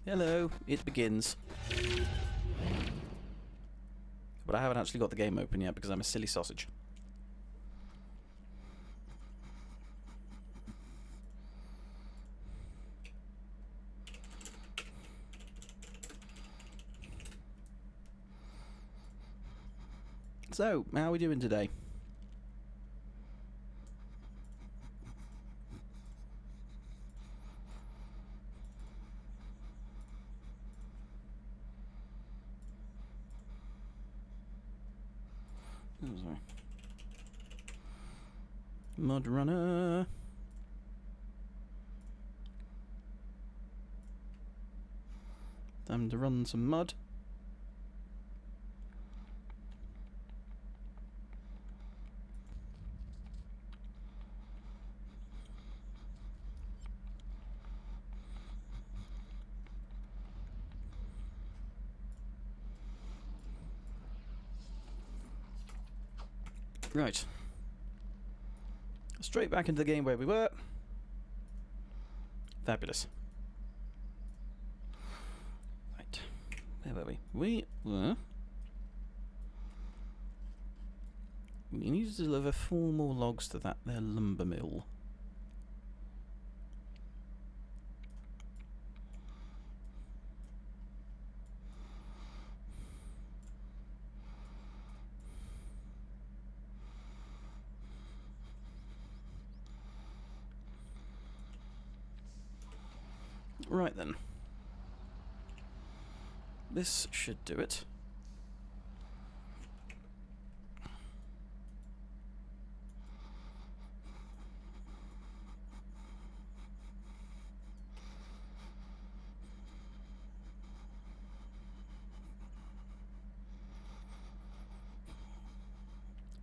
Hello, it begins. But I haven't actually got the game open yet because I'm a silly sausage. So, how are we doing today? Oh, sorry. MudRunner. Time to run some mud. Right. Straight back into the game where we were. Fabulous. Right. Where were we? We need to deliver 4 more logs to that there lumber mill. Right then. This should do it.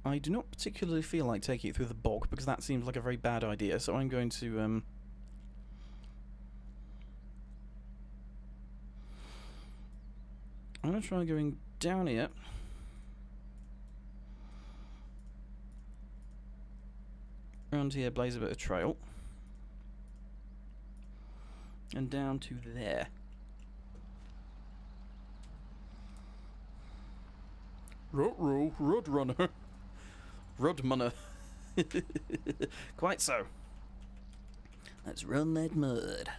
I do not particularly feel like taking it through the bog because that seems like a very bad idea, so I'm going to I'm going to try going down here. Around here, blaze a bit of trail. And down to there. Ruh-roh, MudRunner. Rudmunner. Quite so. Let's run that mud.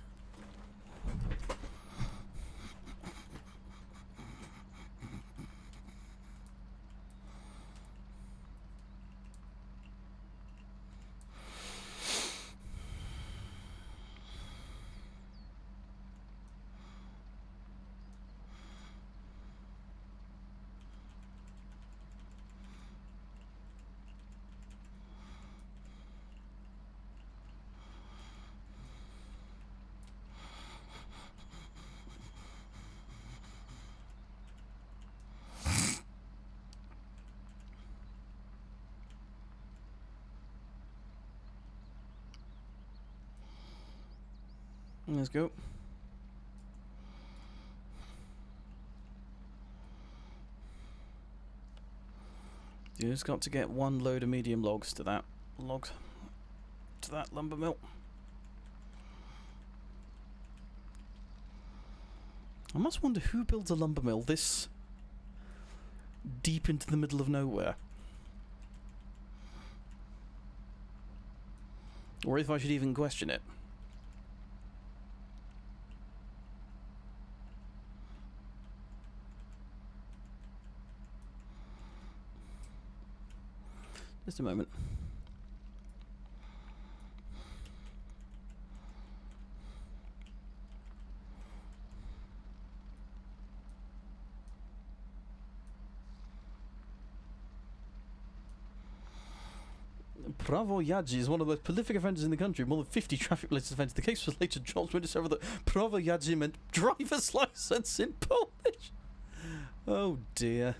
Let's go. You just got to get 1 load of medium logs to that lumber mill. I must wonder who builds a lumber mill this deep into the middle of nowhere. Or if I should even question it. Just a moment. Bravo Yadji is one of the most prolific offenders in the country. More than 50 traffic-related offences. The case was later dropped when discovered that Bravo Yadji meant driver's license in Polish. Oh dear.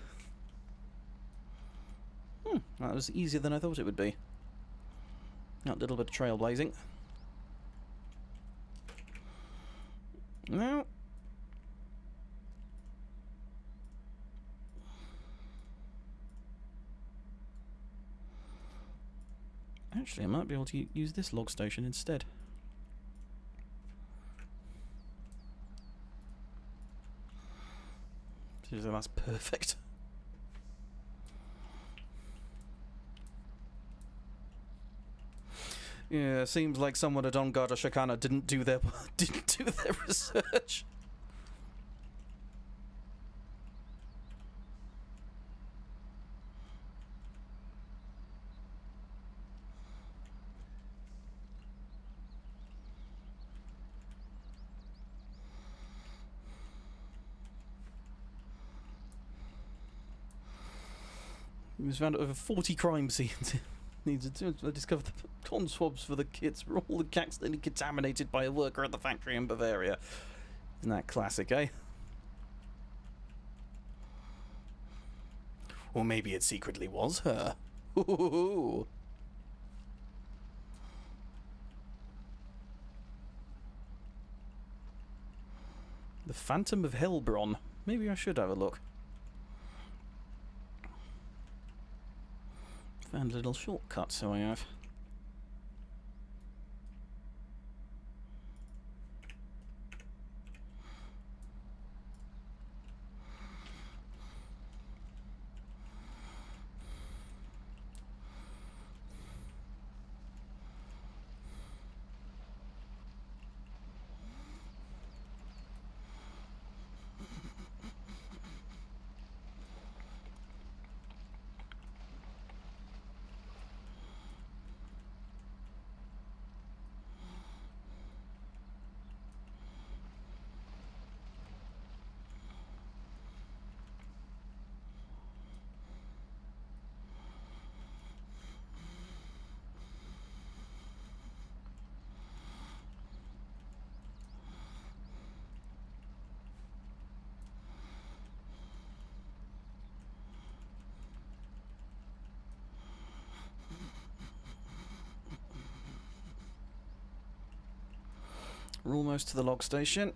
That was easier than I thought it would be. That little bit of trailblazing. Now, actually, I might be able to use this log station instead. So that's perfect. Yeah, seems like someone at On Guard or Shakana didn't do their research. It was found over 40 crime scenes. Needs to discover the cotton swabs for the kids were all accidentally contaminated by a worker at the factory in Bavaria. Isn't that classic, eh? Or maybe it secretly was her. Ooh. The Phantom of Helbron. Maybe I should have a look. Found a little shortcut, so I have. We're almost to the log station.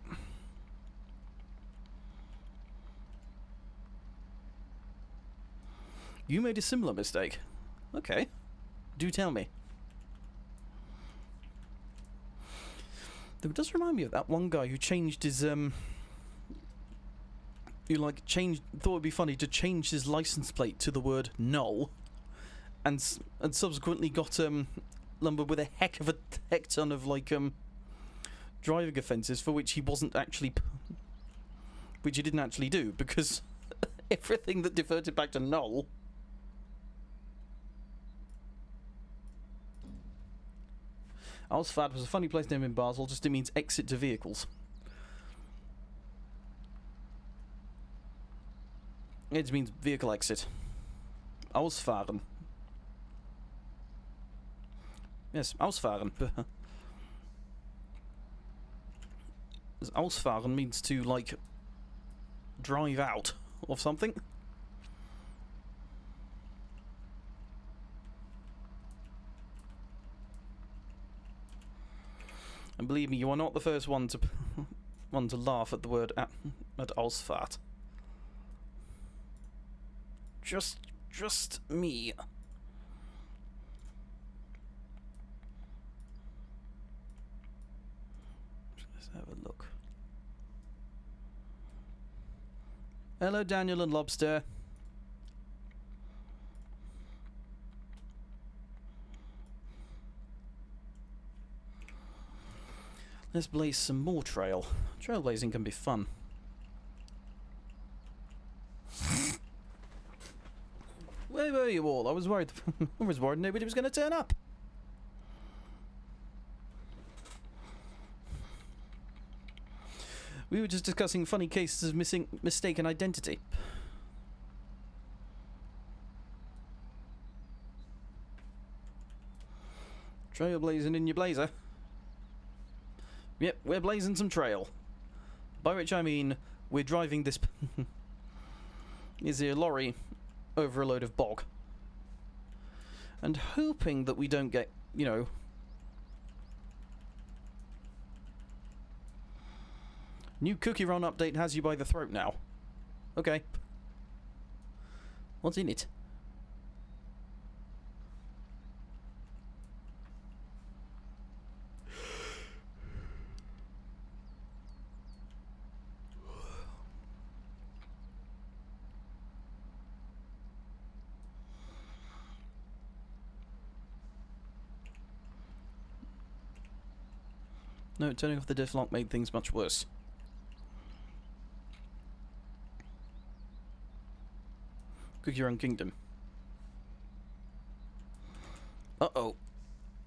You made a similar mistake. Okay. Do tell me. Though it does remind me of that one guy who changed his, thought it'd be funny to change his license plate to the word null, and subsequently got, lumbered with a heck ton of, like, driving offences for which he wasn't actually, which he didn't actually do, because everything that diverted back to null. Ausfahrt was a funny place name in Basel, just it means exit to vehicles. It means vehicle exit. Ausfahren. Yes, ausfahren. Ausfahren means to, like, drive out of something. And believe me, you are not the first one to laugh at the word at Ausfahrt. Just me. Let's have a look. Hello, Daniel and Lobster. Let's blaze some more trail. Trailblazing can be fun. Where were you all? I was worried. I was worried nobody was going to turn up. We were just discussing funny cases of mistaken identity. Trailblazing in your blazer. Yep, we're blazing some trail. By which I mean, we're driving this is a lorry over a load of bog. And hoping that we don't get, you know... New Cookie Run update has you by the throat now. Okay. What's in it? No, turning off the diff lock made things much worse. Cook your own kingdom. Uh-oh.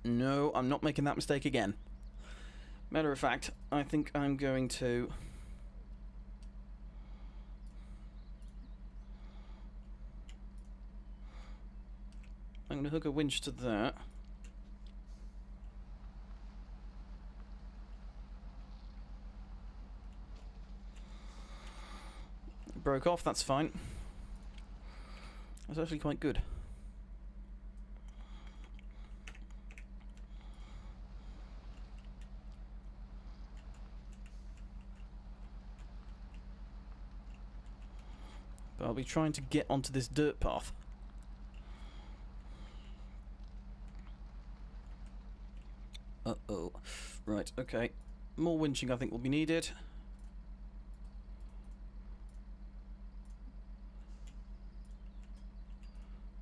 No, I'm not making that mistake again. Matter of fact, I think I'm going to... I'm going to hook a winch to that. It broke off, that's fine. That's actually quite good. But I'll be trying to get onto this dirt path. Uh-oh. Right, okay. More winching I think will be needed.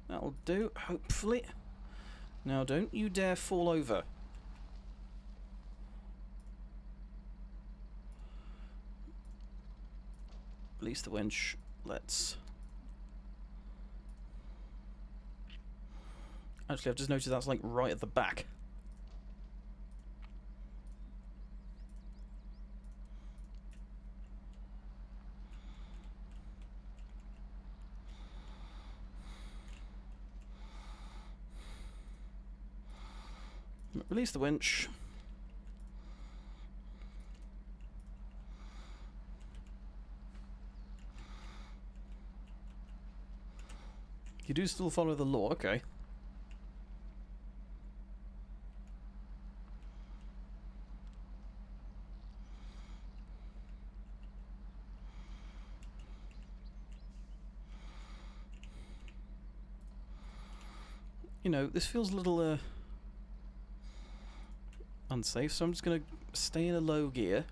That'll do, hopefully. Now don't you dare fall over. Release the winch. Let's... Actually, I've just noticed that's like right at the back. Release the winch. You do still follow the law, okay. You know, this feels a little unsafe, so I'm just going to stay in a low gear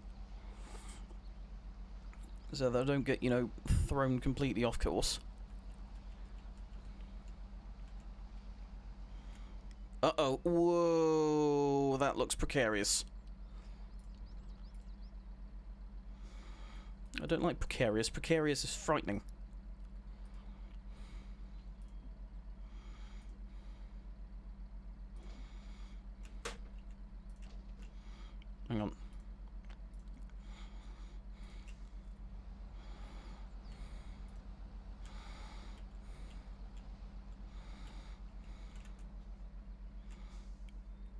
so that I don't get, you know, thrown completely off course. Uh-oh. Whoa, that looks precarious. I don't like precarious. Precarious is frightening. Hang on.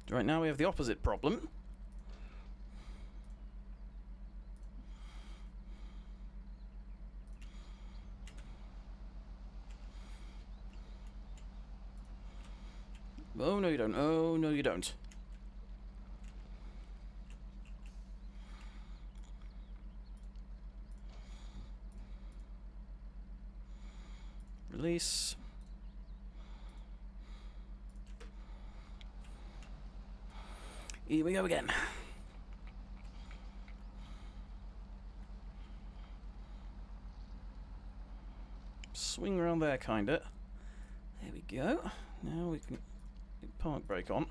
Right now we have the opposite problem. Oh no you don't. Oh no you don't. Release. Here we go again. Swing around there, kinda. There we go. Now we can park brake on.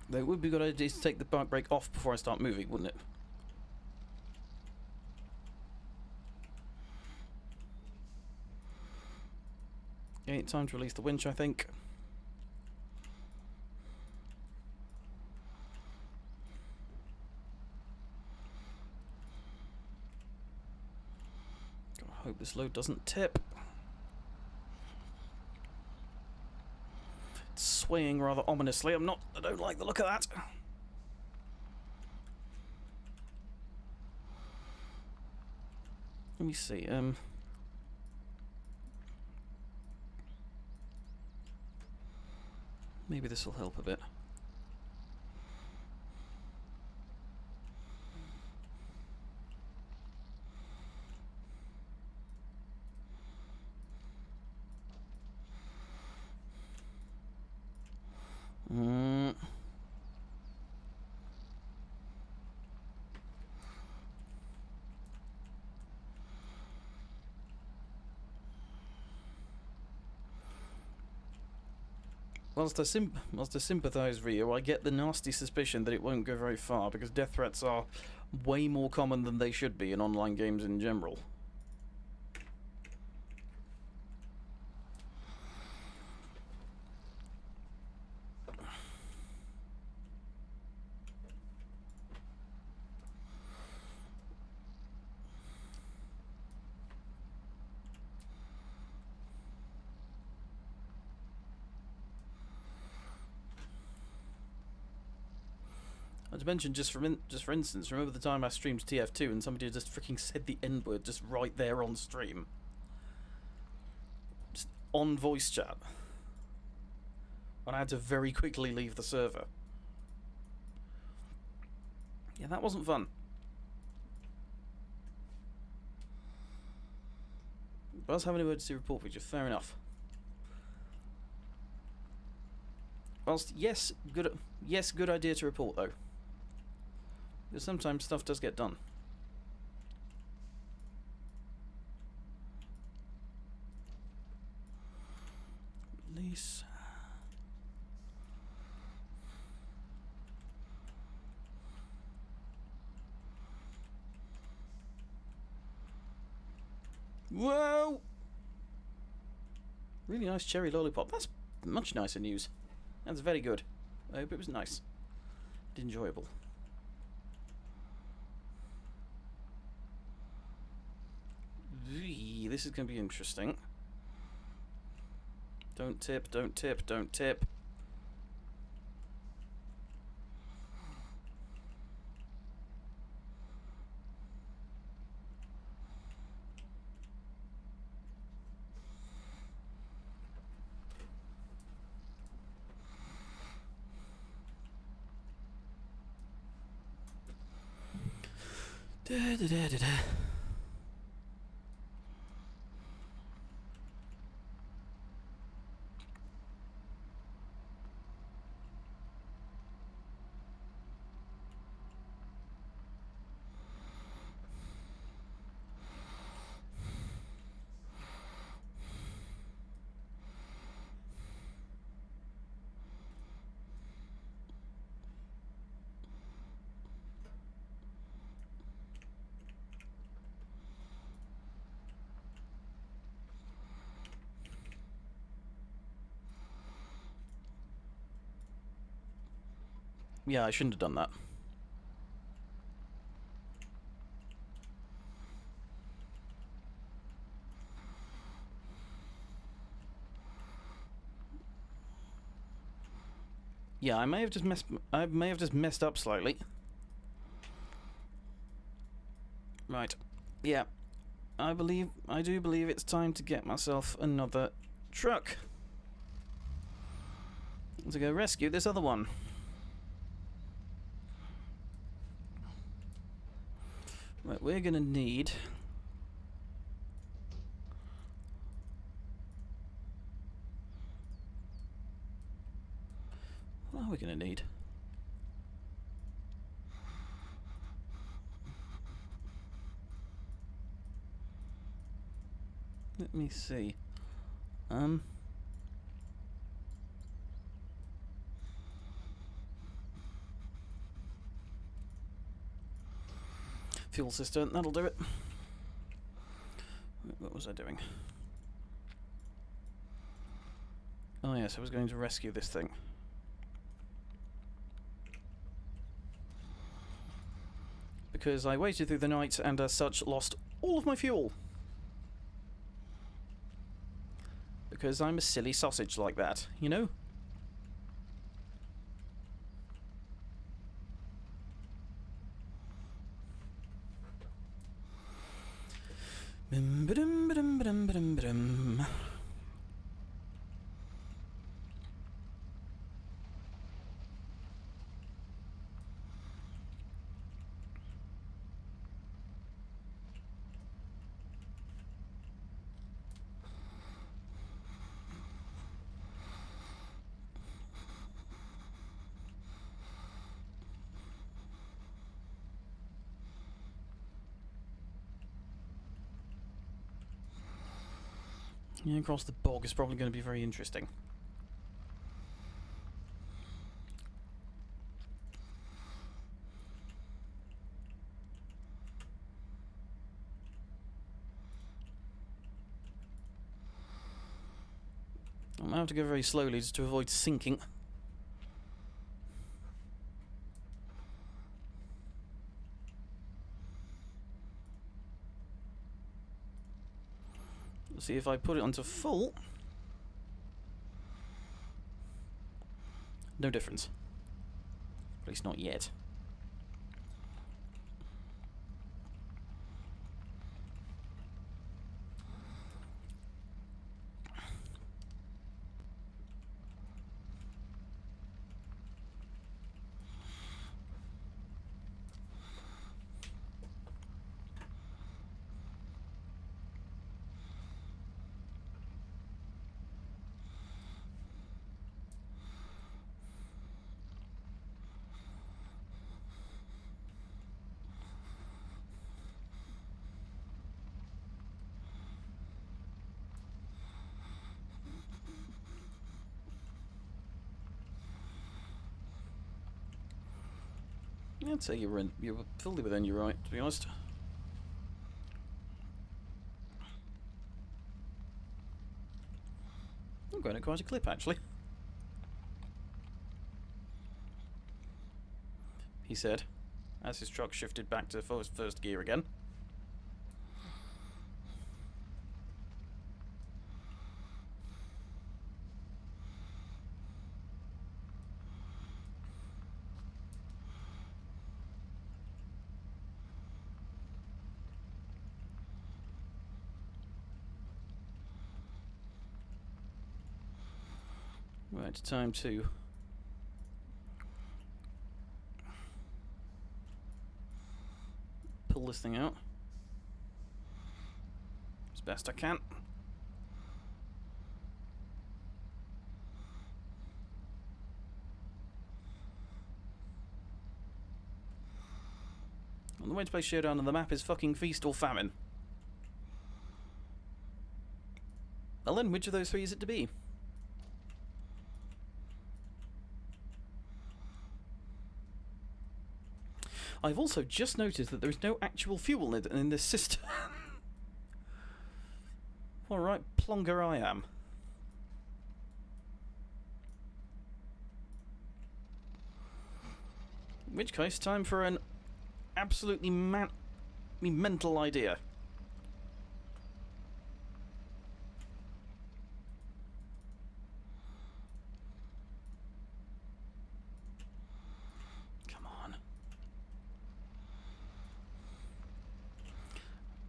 Though it would be a good idea to take the park brake off before I start moving, wouldn't it? Okay, time to release the winch, I think. Gotta hope this load doesn't tip. It's swaying rather ominously. I don't like the look of that. Let me see, maybe this will help a bit. whilst I sympathise with you, I get the nasty suspicion that it won't go very far, because death threats are way more common than they should be in online games in general. To mention, just for instance, remember the time I streamed TF2 and somebody just freaking said the N-word just right there on stream, just on voice chat, and I had to very quickly leave the server. Yeah, that wasn't fun. But I was having an emergency report feature. Fair enough. Whilst yes, good idea to report though. Because sometimes stuff does get done. Lease. Whoa! Really nice cherry lollipop. That's much nicer news. That's very good. I hope it was nice and enjoyable. This is going to be interesting. Don't tip, don't tip, don't tip. Da, da, da, da, da. Yeah, I shouldn't have done that. Yeah, I may have just messed up slightly. Right. Yeah. I do believe it's time to get myself another truck. To go rescue this other one. Right, we're gonna need... What are we gonna need? Let me see. Fuel cistern, that'll do it. What was I doing? Oh yes, I was going to rescue this thing. Because I waited through the night and as such lost all of my fuel. Because I'm a silly sausage like that, you know? Yeah, across the bog is probably going to be very interesting. I'm going to have to go very slowly just to avoid sinking. Let's see if I put it onto full. No difference. At least not yet. I'd say you're fully within your right, to be honest. I'm going at quite a clip, actually. He said, as his truck shifted back to first gear again. Right, time to pull this thing out as best I can. And the way to play Showdown on the map is fucking Feast or Famine. Well then, which of those three is it to be? I've also just noticed that there is no actual fuel in this system. Alright, plonger I am. In which case, time for an absolutely mental idea.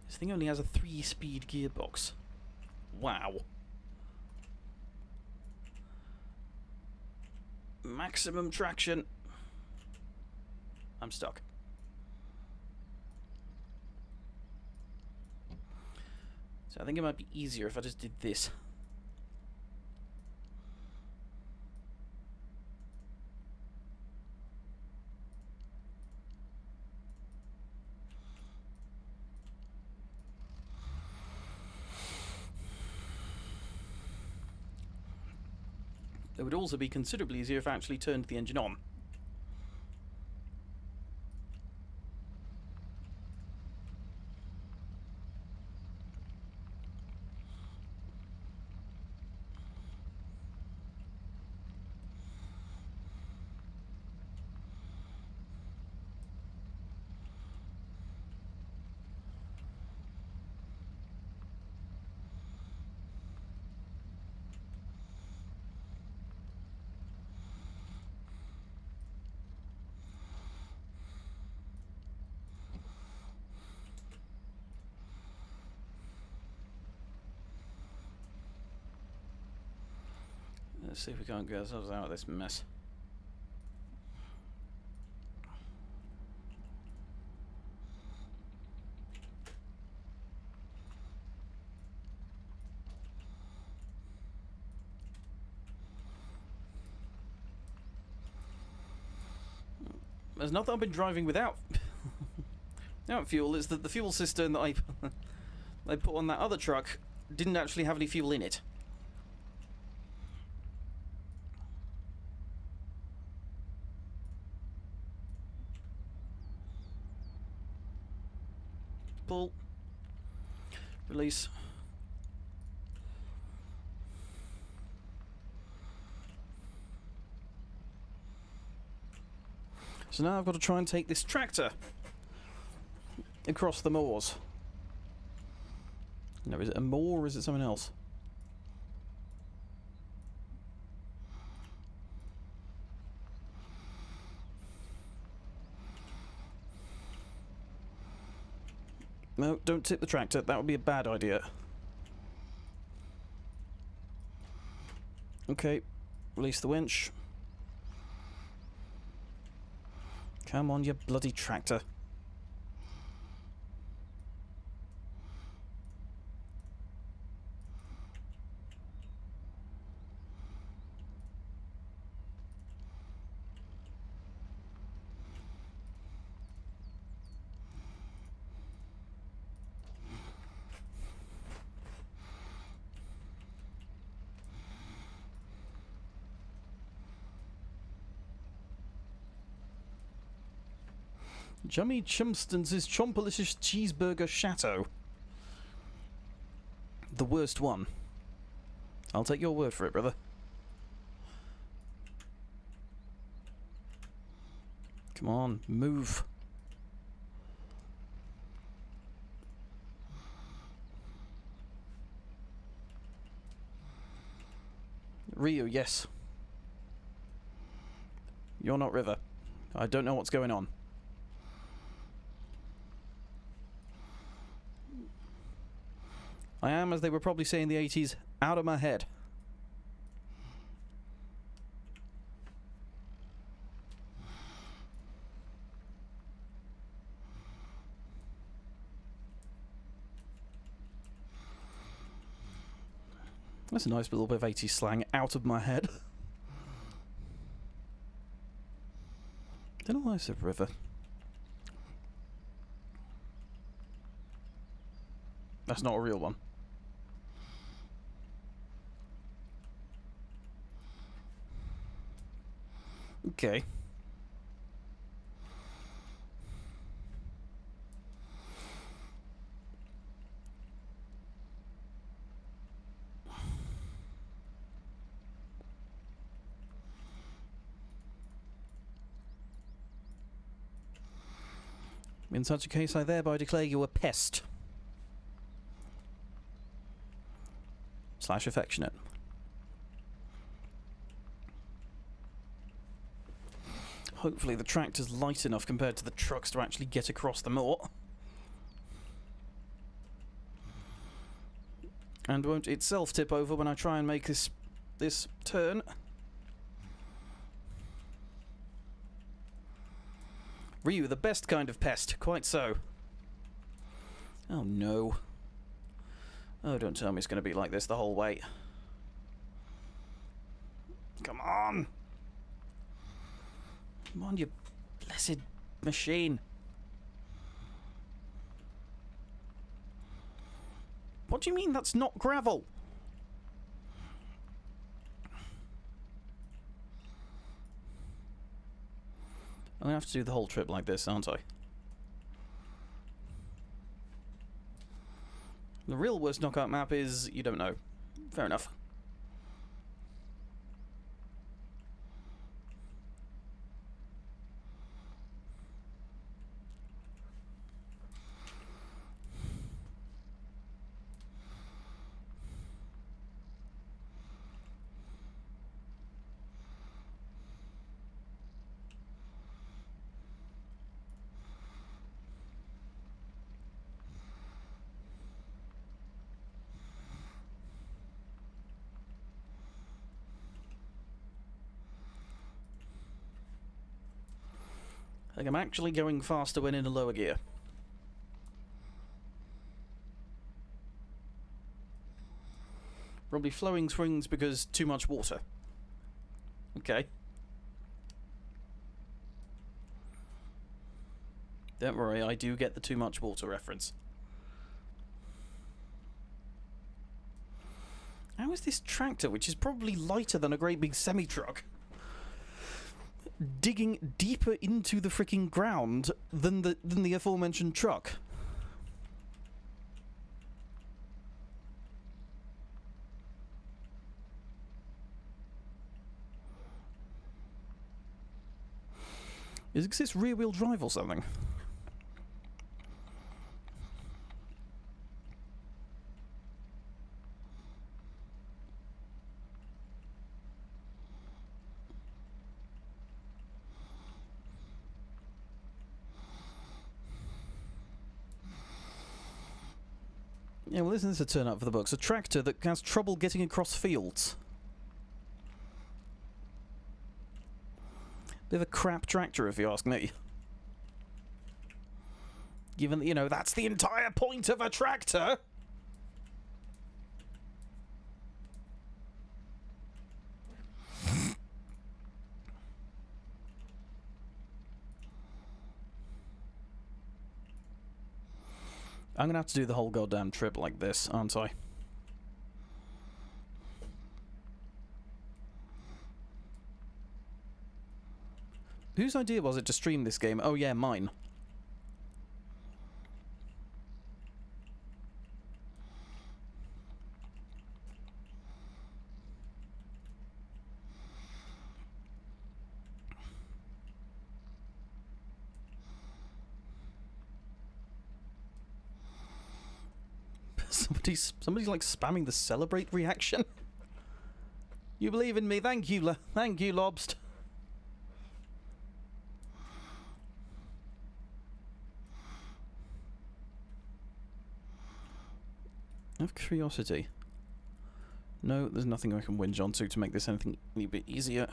This thing only has a 3-speed gearbox. Wow. Maximum traction. I'm stuck. So I think it might be easier if I just did this. It would also be considerably easier if I actually turned the engine on. Let's see if we can't get ourselves out of this mess. There's not that I've been driving without fuel, it's that the fuel system that I put on that other truck didn't actually have any fuel in it. Pull. Release. So now I've got to try and take this tractor across the moors. No, is it a moor or is it something else? No, don't tip the tractor. That would be a bad idea. Okay, release the winch. Come on, you bloody tractor. Jummy Chumston's Chompalicious Cheeseburger Chateau. The worst one. I'll take your word for it, brother. Come on, move. Ryu, yes. You're not River. I don't know what's going on. I am, as they were probably saying in the 80s, out of my head. That's a nice little bit of 80s slang, out of my head. Don't know why I said river. That's not a real one. Okay. In such a case, I thereby declare you a pest. / affectionate. Hopefully the tractor's light enough compared to the trucks to actually get across the moor. And won't itself tip over when I try and make this turn. Ryu, the best kind of pest. Quite so. Oh no. Oh, don't tell me it's going to be like this the whole way. Come on! Come on, you blessed machine. What do you mean that's not gravel? I'm going to have to do the whole trip like this, aren't I? The real worst knockout map is, you don't know. Fair enough. I think I'm actually going faster when in a lower gear. Probably flowing springs because too much water. Okay. Don't worry, I do get the too much water reference. How is this tractor, which is probably lighter than a great big semi-truck, digging deeper into the freaking ground than the aforementioned truck? Is it 'cause it's rear-wheel drive or something? Yeah, well, isn't this a turn up for the books? A tractor that has trouble getting across fields. Bit of a crap tractor, if you ask me. Given that, you know, that's the entire point of a tractor! I'm gonna have to do the whole goddamn trip like this, aren't I? Whose idea was it to stream this game? Oh yeah, mine. Somebody's like spamming the celebrate reaction. You believe in me, thank you, Lobst. Out of curiosity. No, there's nothing I can whinge onto to make this anything a bit easier.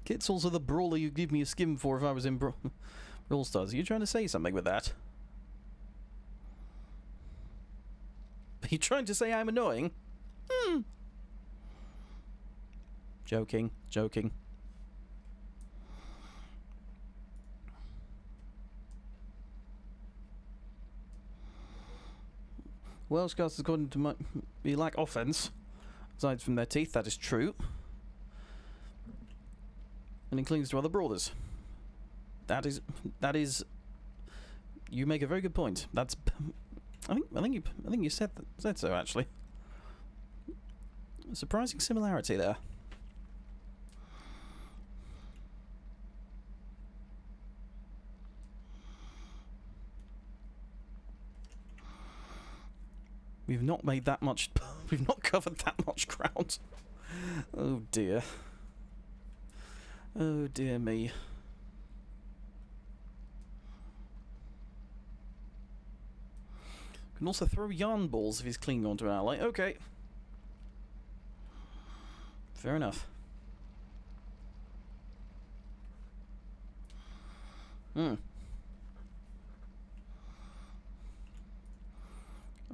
Kit's also the brawler you'd give me a skim for if I was in Brawl Stars. Are you trying to say something with that? Are you trying to say I'm annoying? Joking, joking. Welsh casters, according to me, lack offense. Aside from their teeth, that is true. And it clings to other brawlers. That is. You make a very good point. That's. I think you said so actually. A surprising similarity there. We've not made that much. We've not covered that much ground. Oh dear. Oh dear me. Can also throw yarn balls if he's clinging onto an ally. Okay. Fair enough. I'm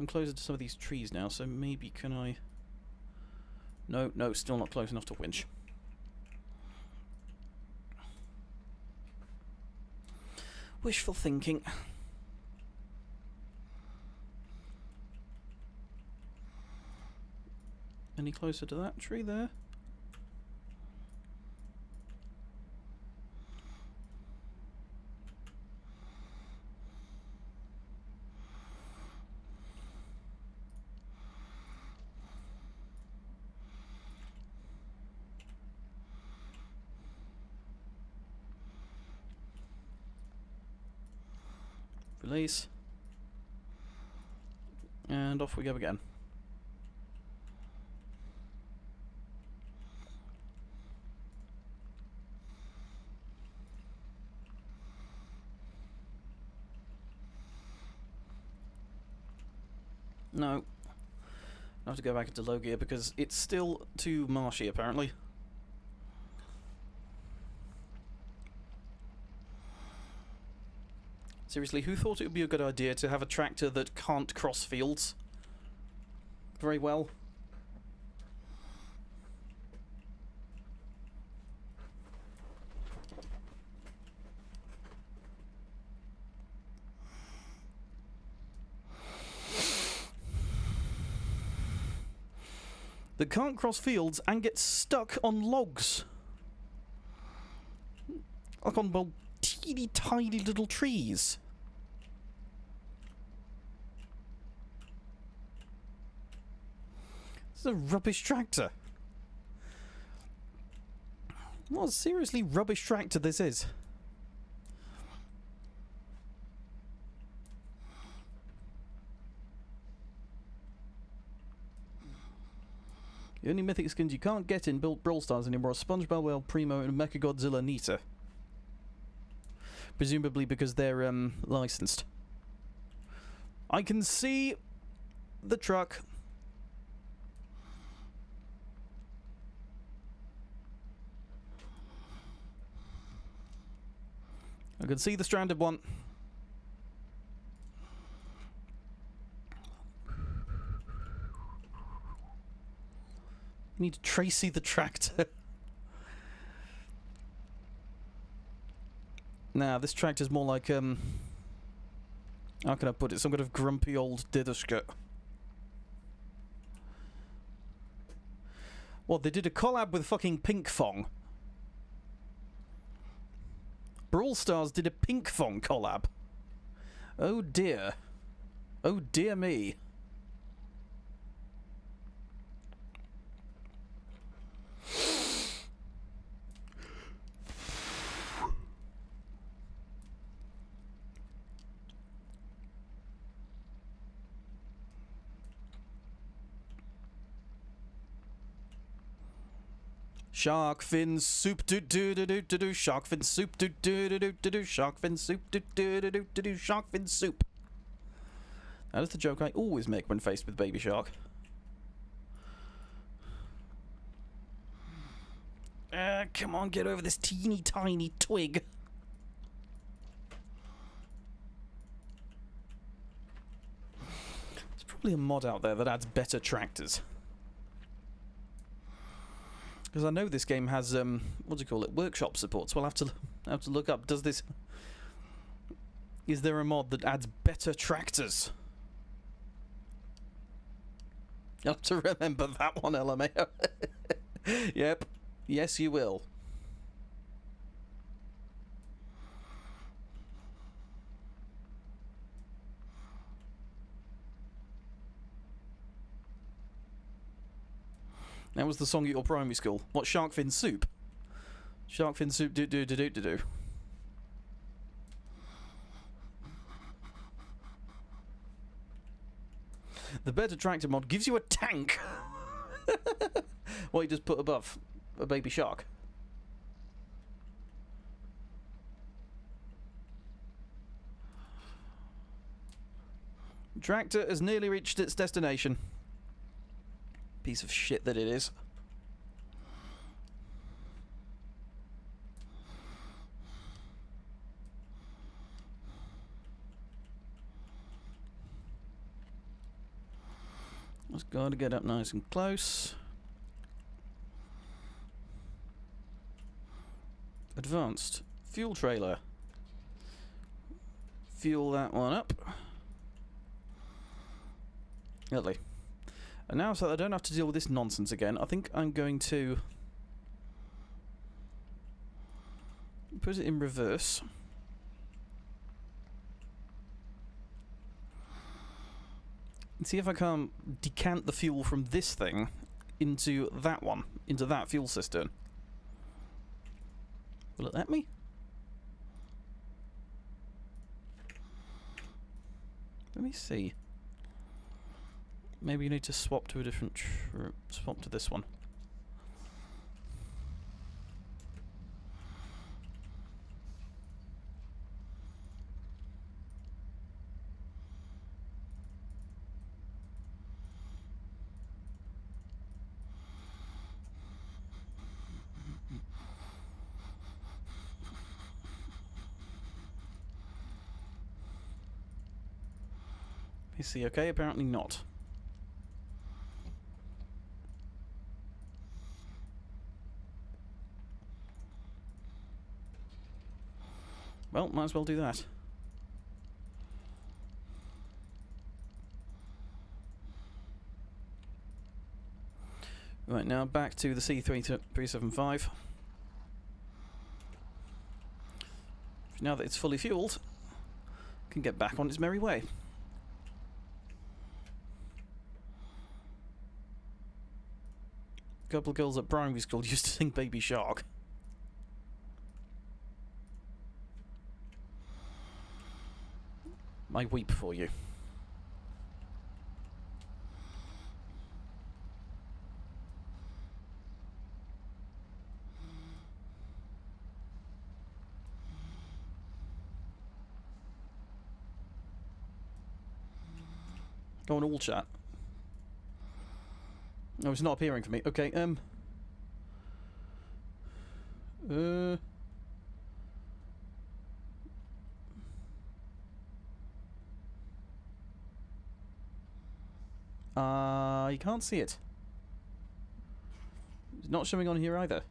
closer to some of these trees now, so maybe can I... No, still not close enough to winch. Wishful thinking. Any closer to that tree there? Release. And off we go again. No. I have to go back into low gear because it's still too marshy apparently. Seriously, who thought it would be a good idea to have a tractor that can't cross fields very well? That can't cross fields and get stuck on logs. Like on, well, teeny tiny little trees. a rubbish tractor. What a seriously rubbish tractor this is. The only mythic skins you can't get in Brawl Stars anymore are SpongeBob, Whale, Primo, and Mechagodzilla Nita. Presumably because they're licensed. I can see the truck. I can see the stranded one. We need Tracy the tractor. Nah, this tractor's more like, how can I put it? Some kind of grumpy old didushka. What, they did a collab with fucking Pinkfong? Brawl Stars did a Pinkfong collab. Oh dear. Oh dear me. Shark fin soup do do do do do do. Shark fin soup do do do do do do. Shark fin soup do do do do do do. Shark fin soup. That is the joke I always make when faced with Baby Shark. Come on, get over this teeny tiny twig. There's probably a mod out there that adds better tractors. Because I know this game has, what do you call it, workshop support, so I'll have to look up, does this... Is there a mod that adds better tractors? You'll have to remember that one, LMAO. Yep. Yes, you will. That was the song at your primary school. What, shark fin soup? Shark fin soup do do do do do do. The better tractor mod gives you a tank. What you just put above a baby shark. Tractor has nearly reached its destination. Piece of shit that it is. Just got to get up nice and close. Advanced fuel trailer. Fuel that one up. Lovely. And now, so I don't have to deal with this nonsense again, I think I'm going to put it in reverse. And see if I can't decant the fuel from this thing into that one, into that fuel cistern. Will it let me? Let me see. Maybe you need to swap to a different swap to this one. Is he okay? Apparently not. Well, might as well do that. Right, now back to the C375. Now that it's fully fueled, can get back on its merry way. A couple of girls at primary school used to sing Baby Shark. I weep for you. Go on all chat. No, it's not appearing for me. Okay, you can't see it. It's not showing on here either.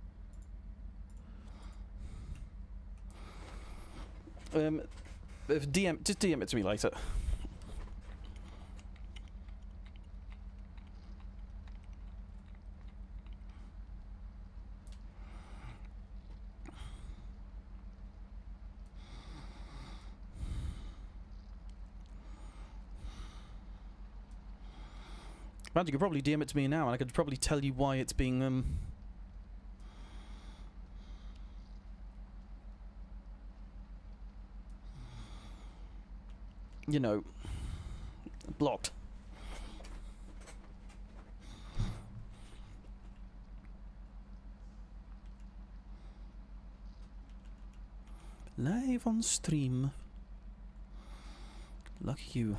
Just DM it to me later. You could probably DM it to me now, and I could probably tell you why it's being, you know, blocked. Live on stream. Lucky you.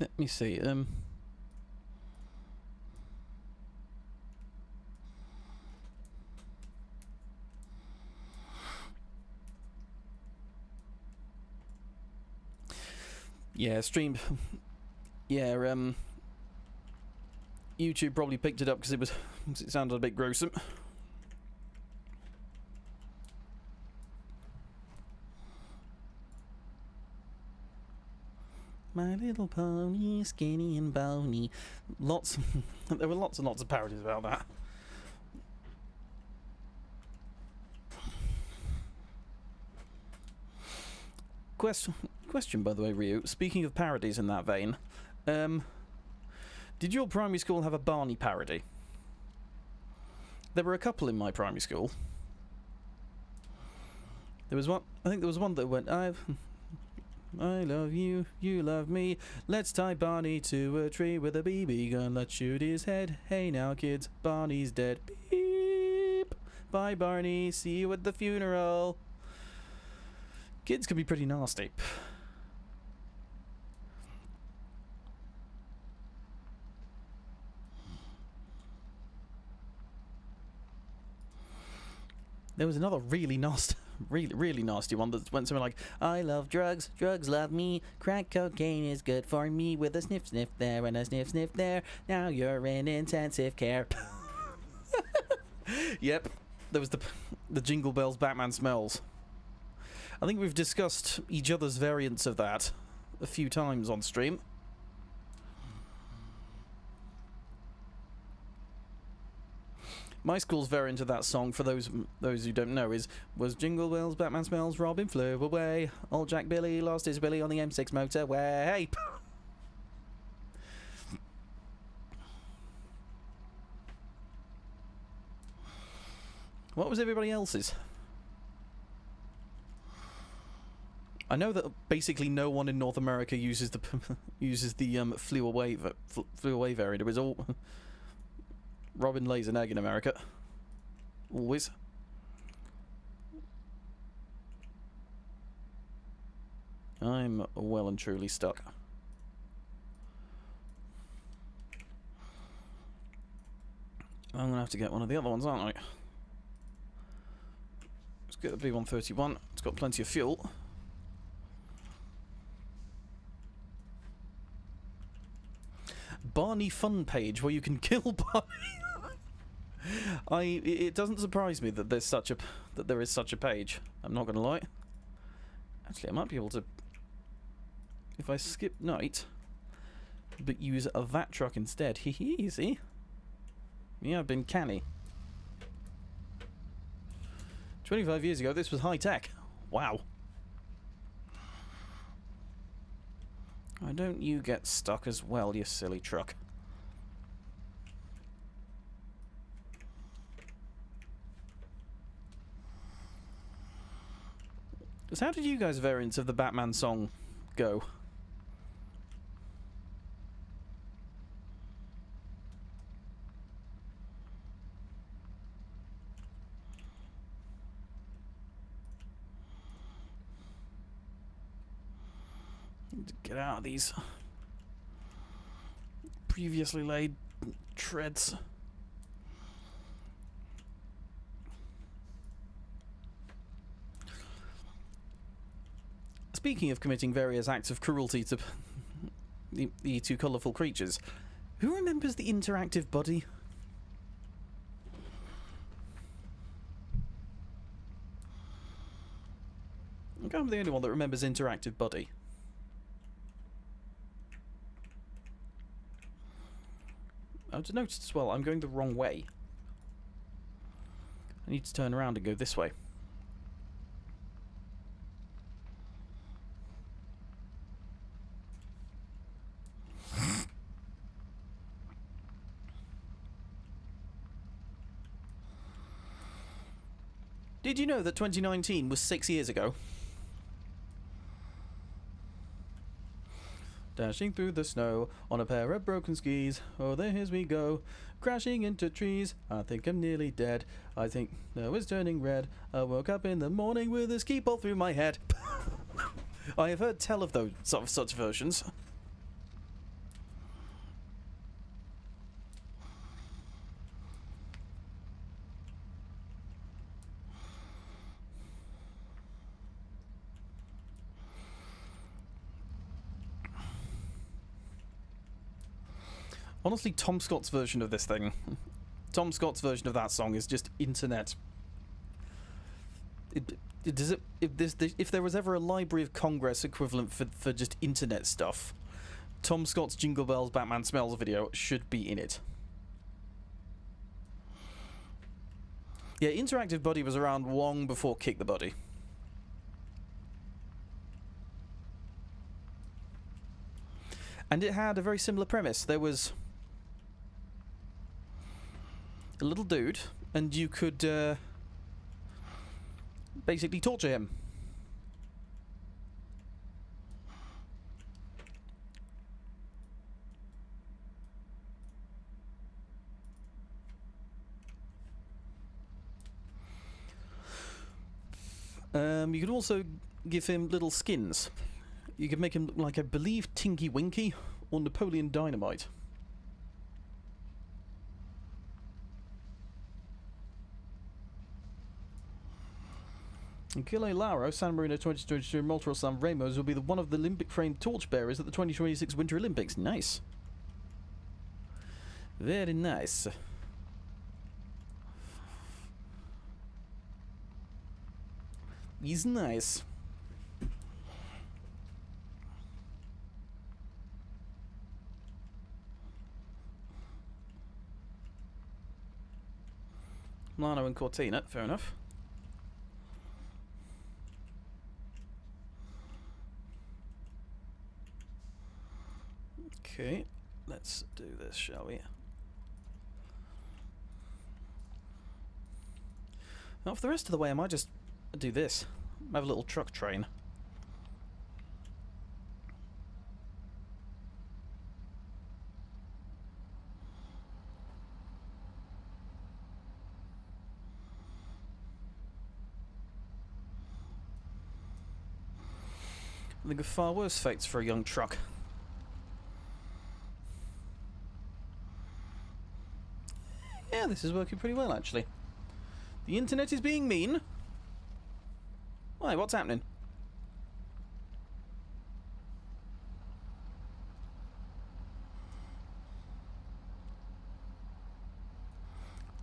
Let me see. Yeah, stream. Yeah, YouTube probably picked it up because it sounded a bit gruesome. My Little Pony, skinny and bony. Lots. There were lots and lots of parodies about that. Question, by the way, Ryu. Speaking of parodies in that vein, did your primary school have a Barney parody? There were a couple in my primary school. There was one. I think there was one that went, I love you, you love me. Let's tie Barney to a tree with a BB gun. Let's shoot his head. Hey now, kids, Barney's dead. Beep. Bye, Barney. See you at the funeral. Kids can be pretty nasty. There was another really nasty, really nasty one that went something like, I love drugs, drugs love me, crack cocaine is good for me, with a sniff sniff there and a sniff sniff there, now you're in intensive care. Yep, there was the Jingle Bells Batman Smells. I think we've discussed each other's variants of that a few times on stream. My school's variant of that song, for those who don't know, was Jingle Bells, Batman Smells, Robin flew away, old Jack Billy lost his Billy on the M6 motorway. What was everybody else's? I know that basically no one in North America uses the flew away variant. It was all Robin lays an egg in America. Always. I'm well and truly stuck. I'm gonna have to get one of the other ones, aren't I? Let's get the B131. It's got plenty of fuel. Barney fun page where you can kill Barney. It doesn't surprise me that there is such a page. I'm not gonna lie. Actually, I might be able to, if I skip night, but use a VAT truck instead. Hee see? Yeah, I've been canny. 25 years ago, this was high tech. Wow. Why don't you get stuck as well, you silly truck? So how did you guys' variants of the Batman song go? Get out of these previously laid treads. Speaking of committing various acts of cruelty to the two colourful creatures, who remembers the interactive body? I think I'm the only one that remembers interactive body. I've just noticed as well, I'm going the wrong way. I need to turn around and go this way. Did you know that 2019 was 6 years ago? Dashing through the snow on a pair of broken skis. Oh, there we go. Crashing into trees. I think I'm nearly dead. I think no, it's turning red. I woke up in the morning with a ski pole through my head. I have heard tell of those such versions. Honestly, Tom Scott's version of this thing, Tom Scott's version of that song is just internet. If there was ever a Library of Congress equivalent for just internet stuff, Tom Scott's Jingle Bells Batman Smells video should be in it. Yeah, Interactive Buddy was around long before Kick the Buddy. And it had a very similar premise. There was a little dude, and you could basically torture him. You could also give him little skins. You could make him look like, I believe, Tinky Winky or Napoleon Dynamite. And Kile Lauro, San Marino 2022 Montreal San Ramos will be one of the Olympic-framed torchbearers at the 2026 Winter Olympics. Nice. Very nice. He's nice. Lano and Cortina, fair enough. Okay, let's do this, shall we? Now, for the rest of the way, I might just do this. Have a little truck train. I think of far worse fates for a young truck. Yeah, this is working pretty well, actually. The internet is being mean. Why, what's happening?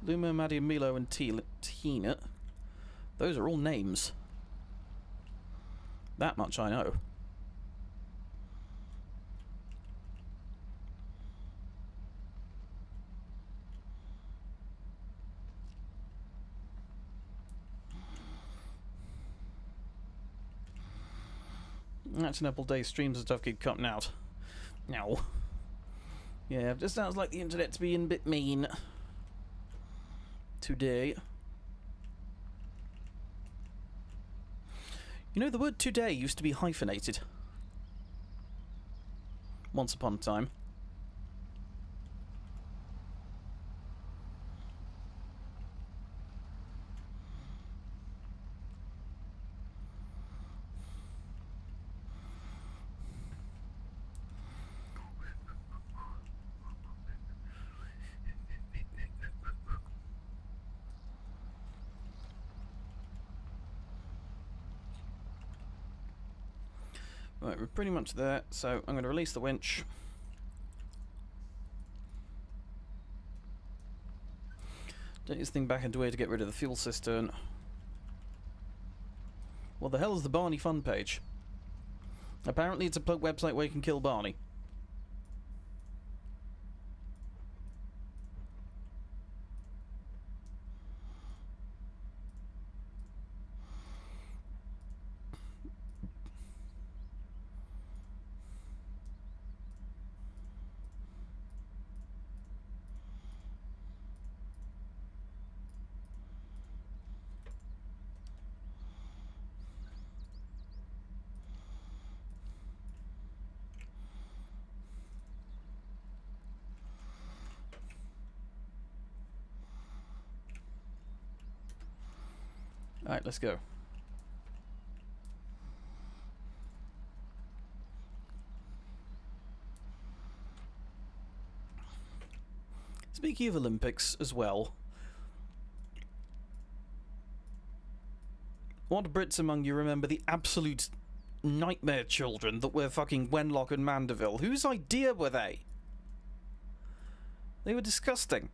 Luma, Maddie, Milo, and Tina. Those are all names. That much I know. That's an Apple Day streams and stuff keep cutting out. No. Yeah, it just sounds like the internet's being a bit mean today. You know, the word today used to be hyphenated. Once upon a time. Right, we're pretty much there, so I'm going to release the winch. Take this thing back into here to get rid of the fuel cistern. What the hell is the Barney Fun page? Apparently it's a website where you can kill Barney. Alright, let's go. Speaking of Olympics as well, what Brits among you remember the absolute nightmare children that were fucking Wenlock and Mandeville? Whose idea were they? They were disgusting.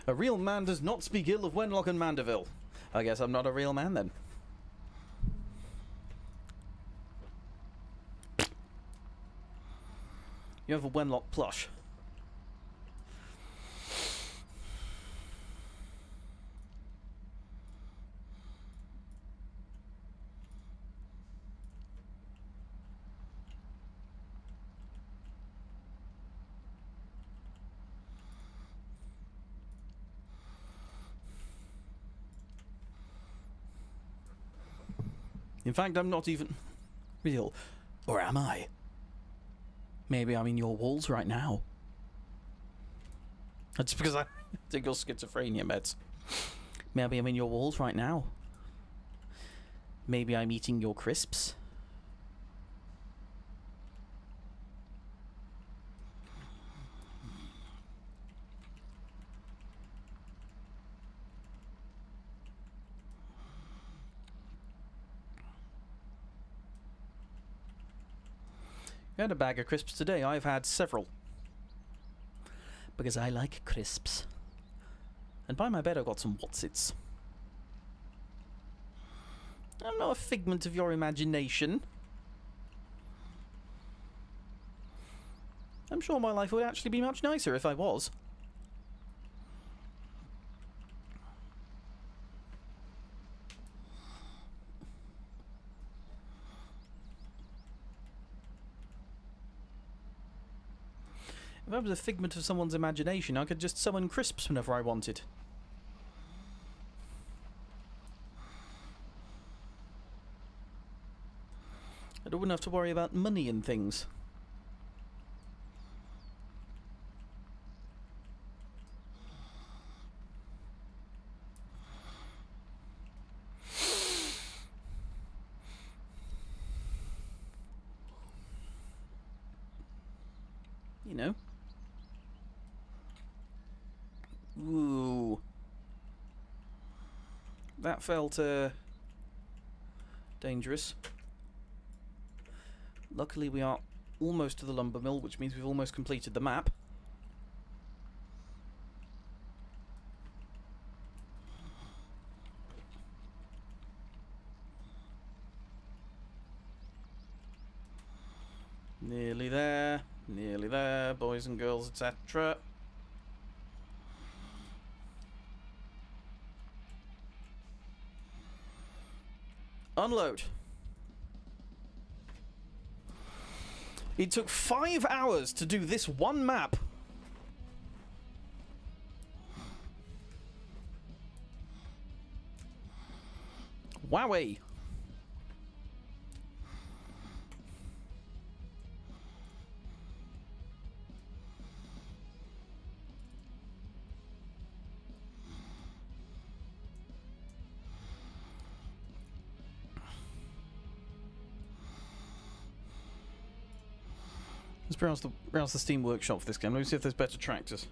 A real man does not speak ill of Wenlock and Mandeville. I guess I'm not a real man then. You have a Wenlock plush. In fact, I'm not even real. Or am I? Maybe I'm in your walls right now. That's because I take your schizophrenia meds. Maybe I'm in your walls right now. Maybe I'm eating your crisps. I had a bag of crisps today. I've had several. Because I like crisps. And by my bed I've got some Wotsits. I'm not a figment of your imagination. I'm sure my life would actually be much nicer if I was. If I was a figment of someone's imagination, I could just summon crisps whenever I wanted. I wouldn't have to worry about money and things. you know. Ooh. That felt dangerous. Luckily we are almost to the lumber mill, which means we've almost completed the map. Nearly there, boys and girls, etc. Unload. It took 5 hours to do this one map. Wowee. Let's browse the Steam Workshop for this game. Let me see if there's better tractors.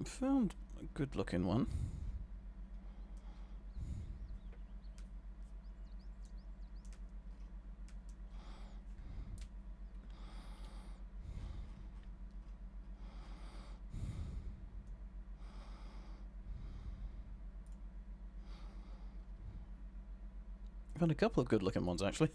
Found a good looking one. I found a couple of good looking ones actually.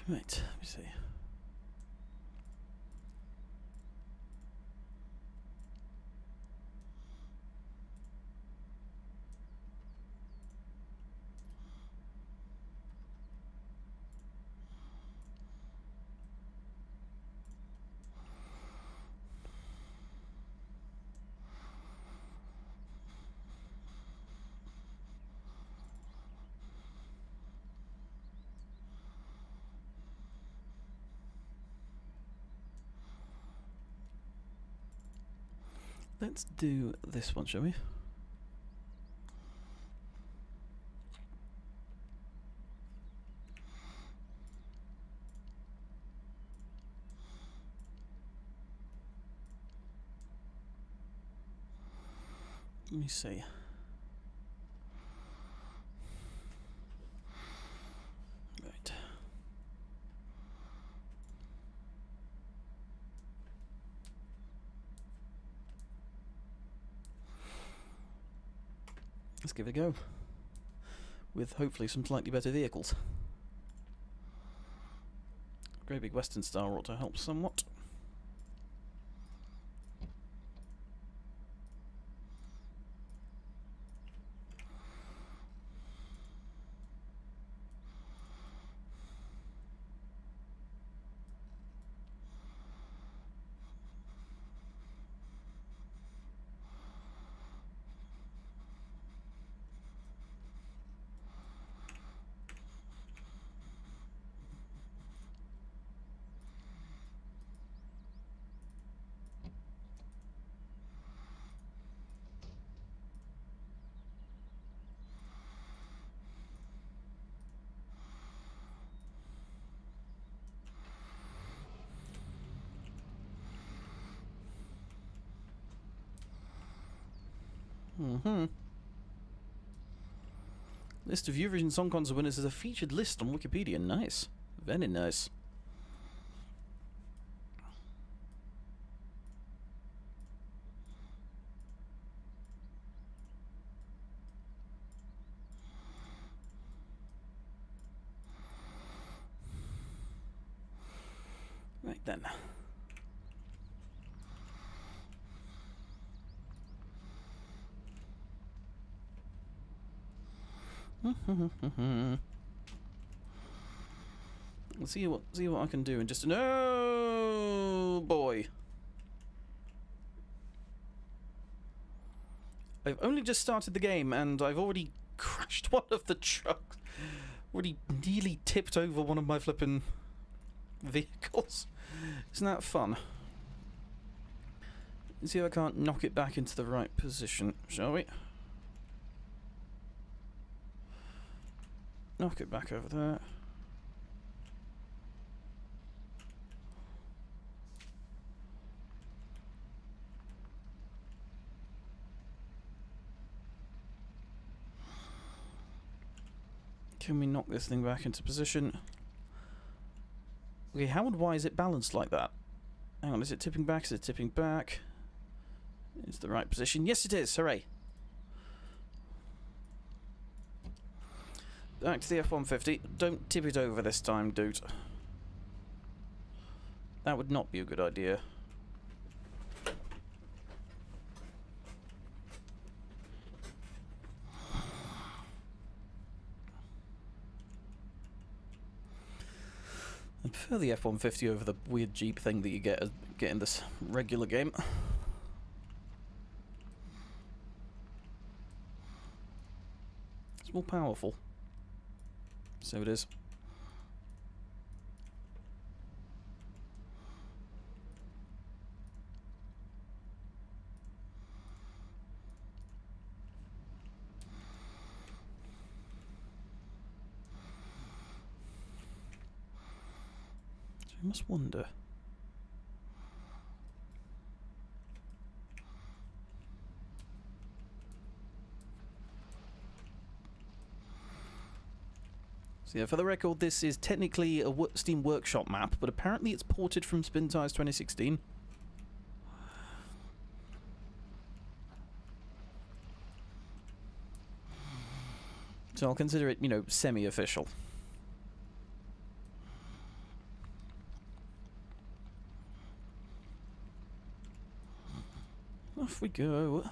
Right, let me see. Let's do this one, shall we? Let me see. Right. Let's give it a go. With hopefully some slightly better vehicles. Great Big Western Star ought to help somewhat. List of Eurovision Song Contest winners is a featured list on Wikipedia. Nice. Very nice. Right then. Let's see what I can do in just no boy. I've only just started the game and I've already crashed one of the trucks. Already nearly tipped over one of my flippin' vehicles. Isn't that fun? Let's see if I can't knock it back into the right position, shall we? Knock it back over there. Can we knock this thing back into position? Okay, how and why is it balanced like that? Hang on, is it tipping back? Is it tipping back? It's the right position. Yes, it is. Hooray. Back to the F-150. Don't tip it over this time, dude. That would not be a good idea. I prefer the F-150 over the weird Jeep thing that you get in this regular game. It's more powerful. So it is. So you must wonder. So yeah, for the record, this is technically a Steam Workshop map, but apparently it's ported from Spintire's 2016. So I'll consider it, you know, semi-official. Off we go.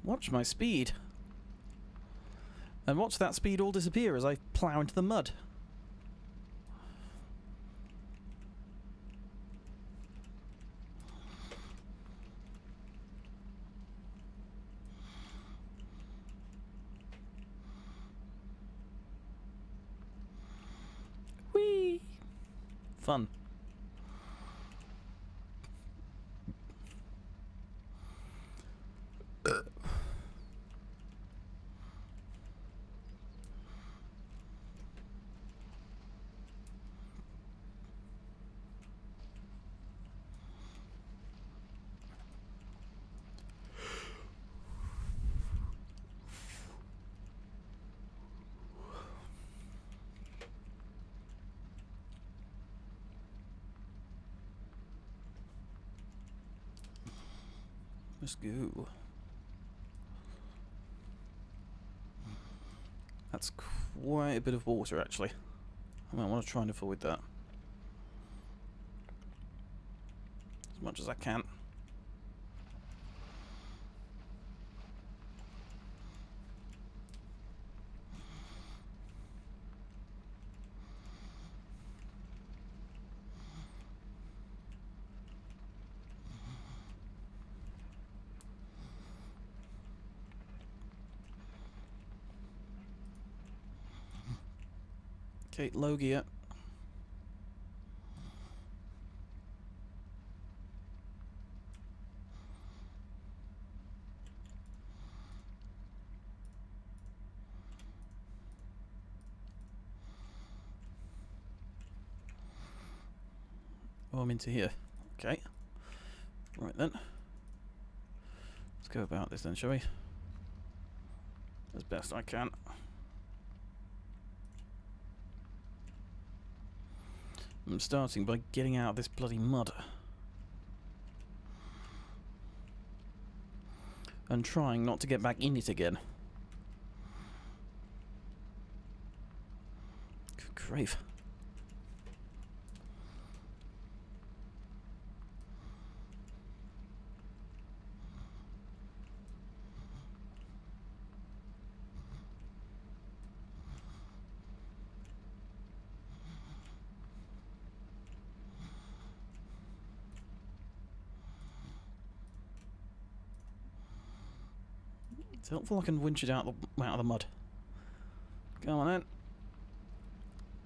Watch my speed. And watch that speed all disappear as I plough into the mud. Whee! Fun. Let's go. That's quite a bit of water, actually. I might want to try and avoid that as much as I can. Okay, low gear. Oh, I'm into here. Okay. Right then. Let's go about this then, shall we? As best I can. I'm starting by getting out of this bloody mud. And trying not to get back in it again. grief. It's helpful I can winch it out of the mud. Come on in.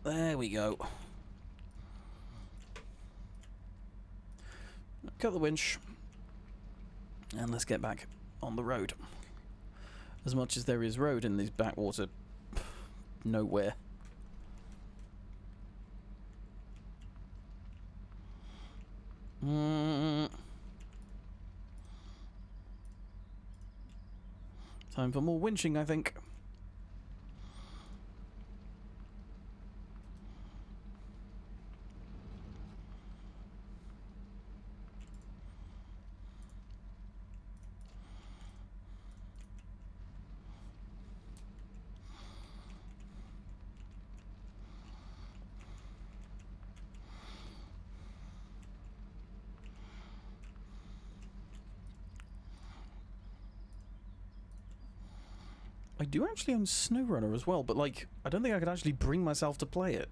There we go. Cut the winch. And let's get back on the road. As much as there is road in these backwater nowhere. Time for more winching, I think. I do actually own SnowRunner as well, but like, I don't think I could actually bring myself to play it.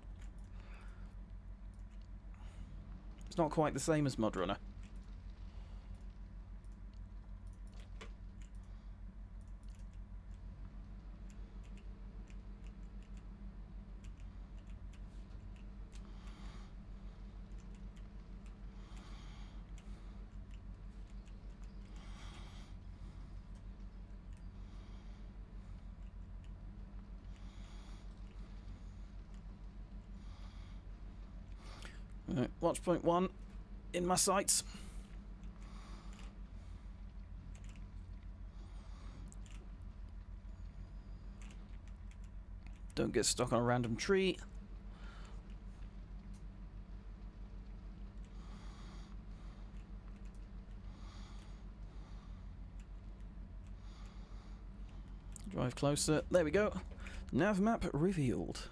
It's not quite the same as MudRunner. Right, watch point 1 in my sights. Don't get stuck on a random tree. Drive closer. There we go. Nav map revealed.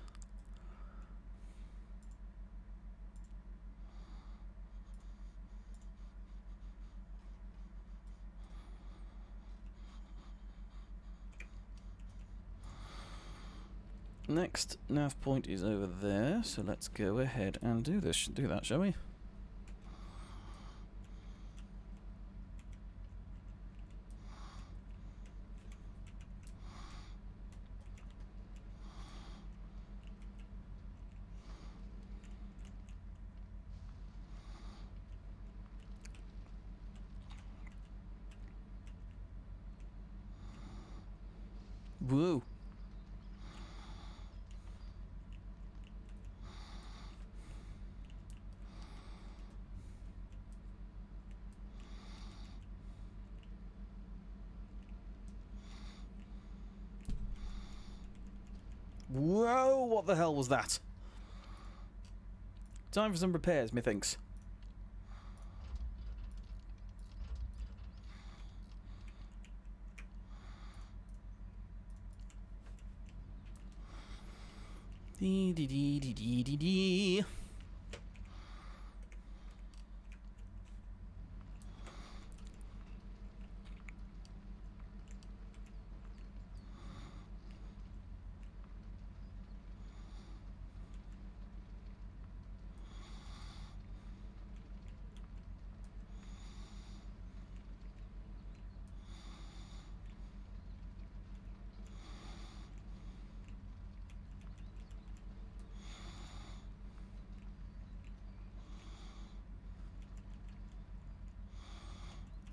Next nav point is over there, so let's go ahead and do that, shall we? Whoa. Whoa, what the hell was that? Time for some repairs, methinks. Dee dee dee dee dee dee dee.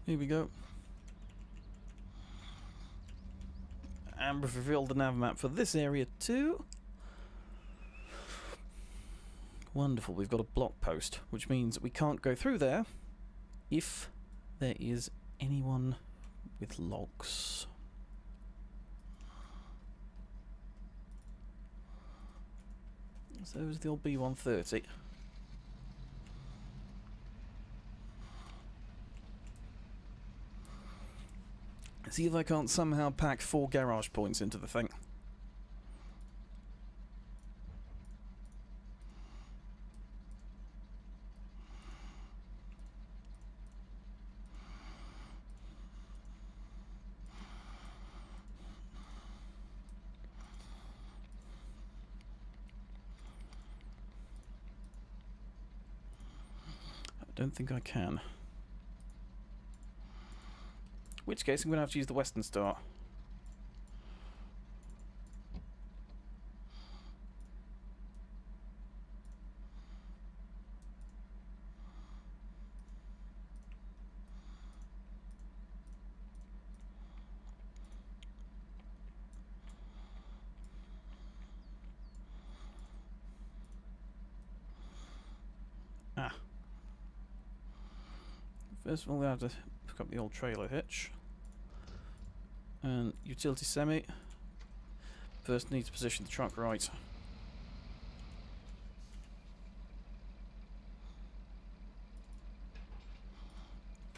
Here we go. And we've revealed the nav map for this area too. Wonderful, we've got a block post, which means we can't go through there if there is anyone with logs. So there's the old B130. See if I can't somehow pack 4 garage points into the thing. don't think I can. In which case, I'm going to have to use the Western Star. Ah. First of all, we have to pick up the old trailer hitch. And utility semi. First need to position the truck right.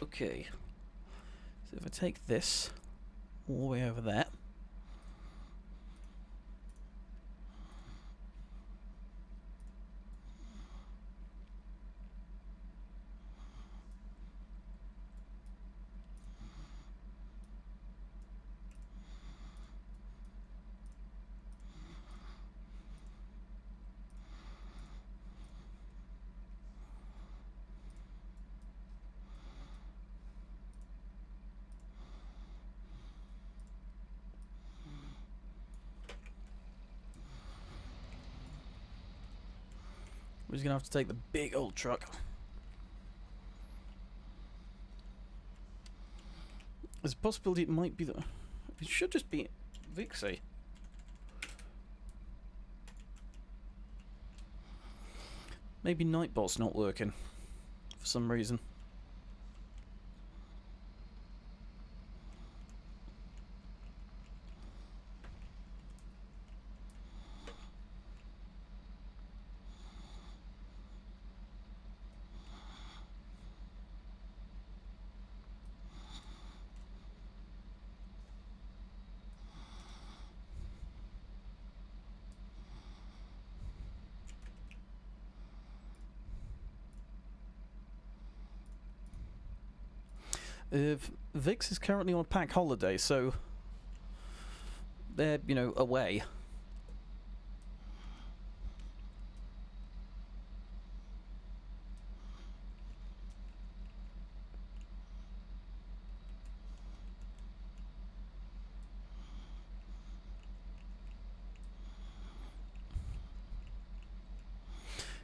Okay. So if I take this all the way over there. We're just going to have to take the big old truck. There's a possibility it might be the... It should just be Vixie. Maybe Nightbot's not working for some reason. Vix is currently on a pack holiday, so they're, you know, away.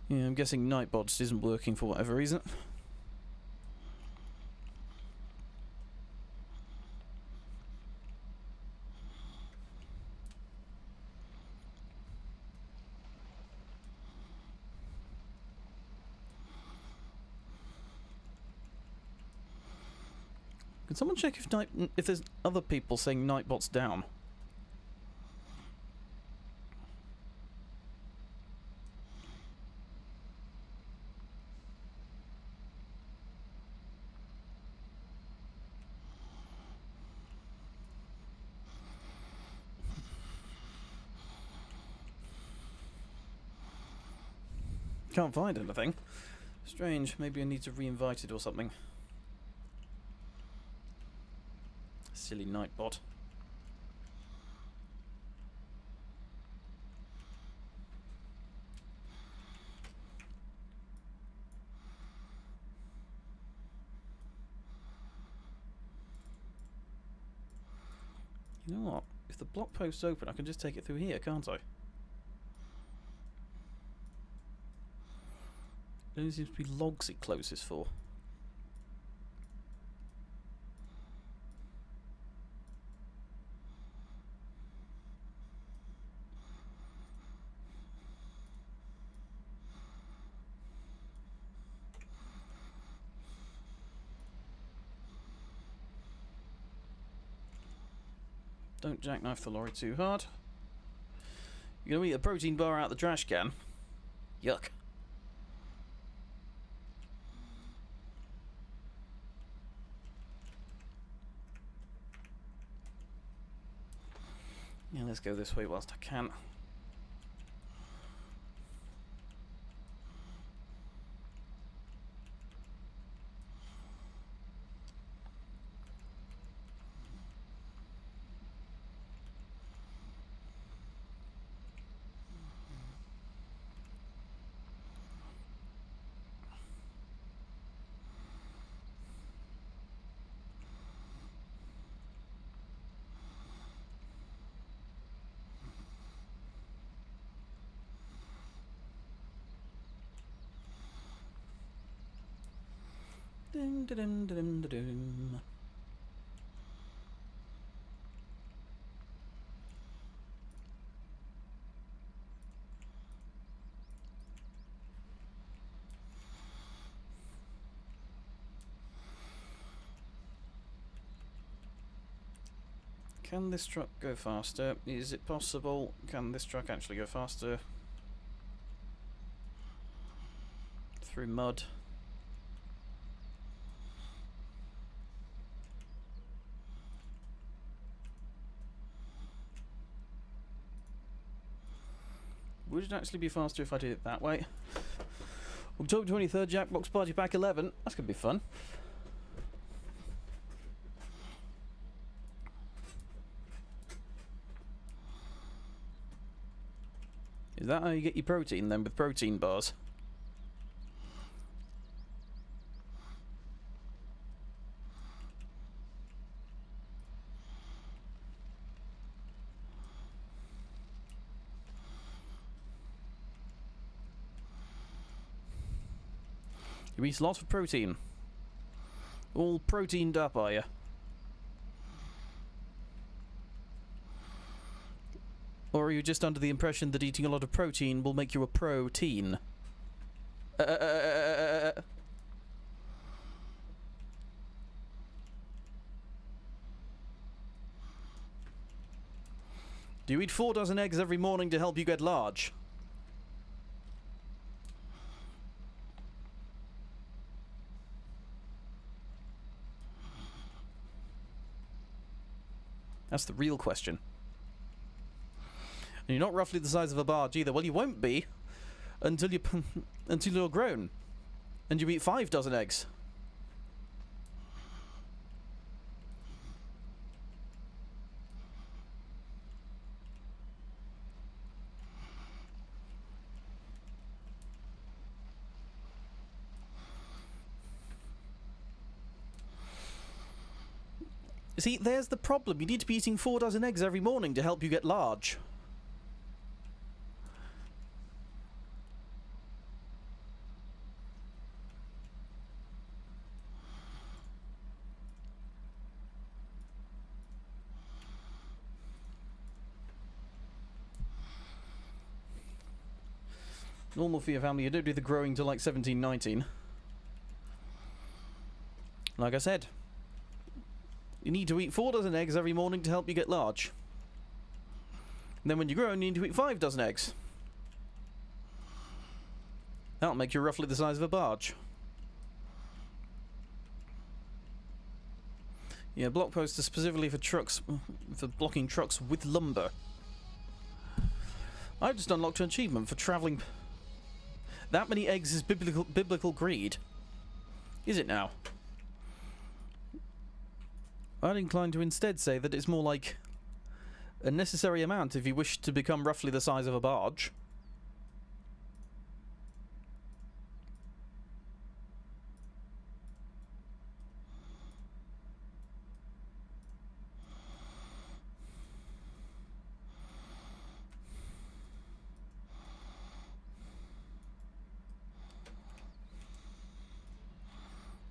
Yeah, I'm guessing Nightbot just isn't working for whatever reason. Can someone check if there's other people saying Nightbot's down? Can't find anything. Strange. Maybe I need to re-invite it or something. Silly Nightbot. You know what? If the block post's open, I can just take it through here, can't I? There only seems to be logs it closes for. Don't jackknife the lorry too hard. You're gonna eat a protein bar out the trash can? Yuck. Yeah, let's go this way whilst I can. Can this truck go faster? Is it possible? Can this truck actually go faster? Through mud. Would it actually be faster if I did it that way? October 23rd, Jackbox Party Pack 11. That's going to be fun. Is that how you get your protein then, with protein bars? You eat a lot of protein. All proteined up, are you? Or are you just under the impression that eating a lot of protein will make you a protein? Do you eat 4 dozen eggs every morning to help you get large? That's the real question. And you're not roughly the size of a barge either. Well, you won't be until you're grown, and you eat 5 dozen eggs. See, there's the problem. You need to be eating 4 dozen eggs every morning to help you get large. Normal for your family, you don't do the growing till like 17, 19. Like I said, you need to eat 4 dozen eggs every morning to help you get large. And then when you grow, you need to eat 5 dozen eggs. That'll make you roughly the size of a barge. Yeah, block posts are specifically for trucks, for blocking trucks with lumber. I've just unlocked an achievement for travelling. That many eggs is biblical greed. Is it now? I'd incline to instead say that it's more like a necessary amount if you wish to become roughly the size of a barge.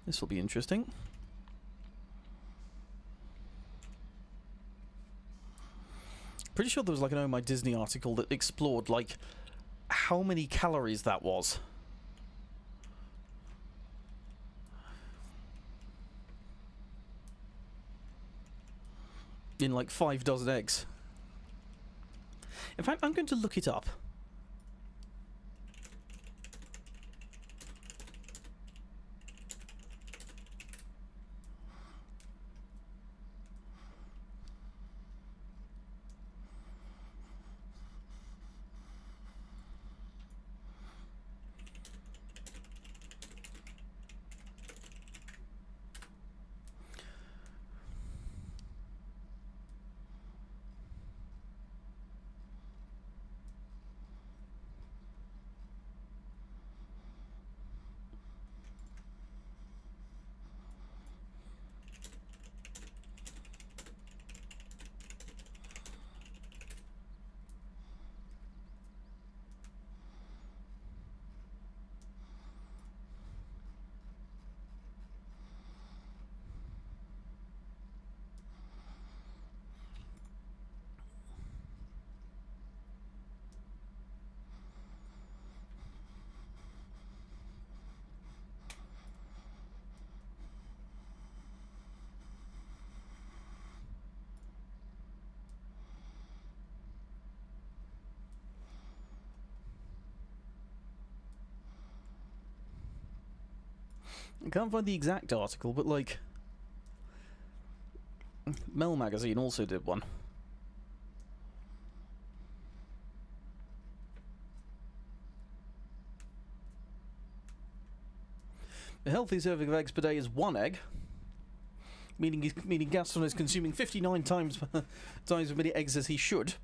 This will be interesting. Pretty sure there was like an Oh My Disney article that explored like how many calories that was. In like 5 dozen eggs. In fact, I'm going to look it up. I can't find the exact article, but like Mel magazine also did one. A healthy serving of eggs per day is 1 egg, meaning Gaston is consuming 59 times as many eggs as he should.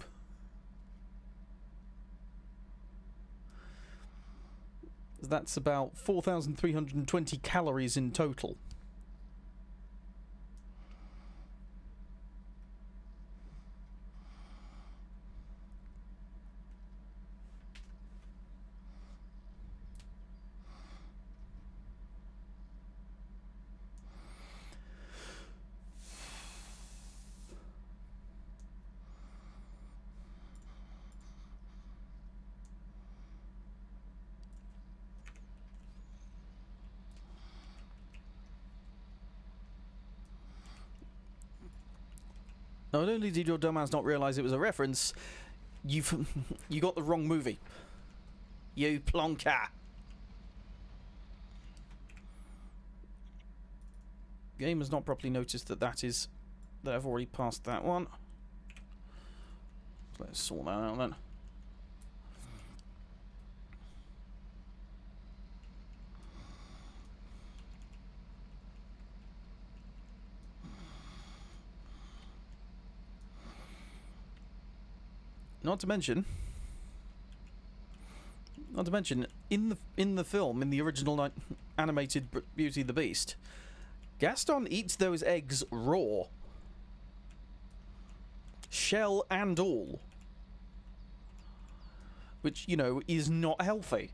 That's about 4,320 calories in total. Not only did your dumbass not realise it was a reference, you got the wrong movie. You plonker. Game has not properly noticed that that I've already passed that one. Let's sort that out then. Not to mention, in the film, in the original animated Beauty and the Beast, Gaston eats those eggs raw, shell and all, which, you know, is not healthy.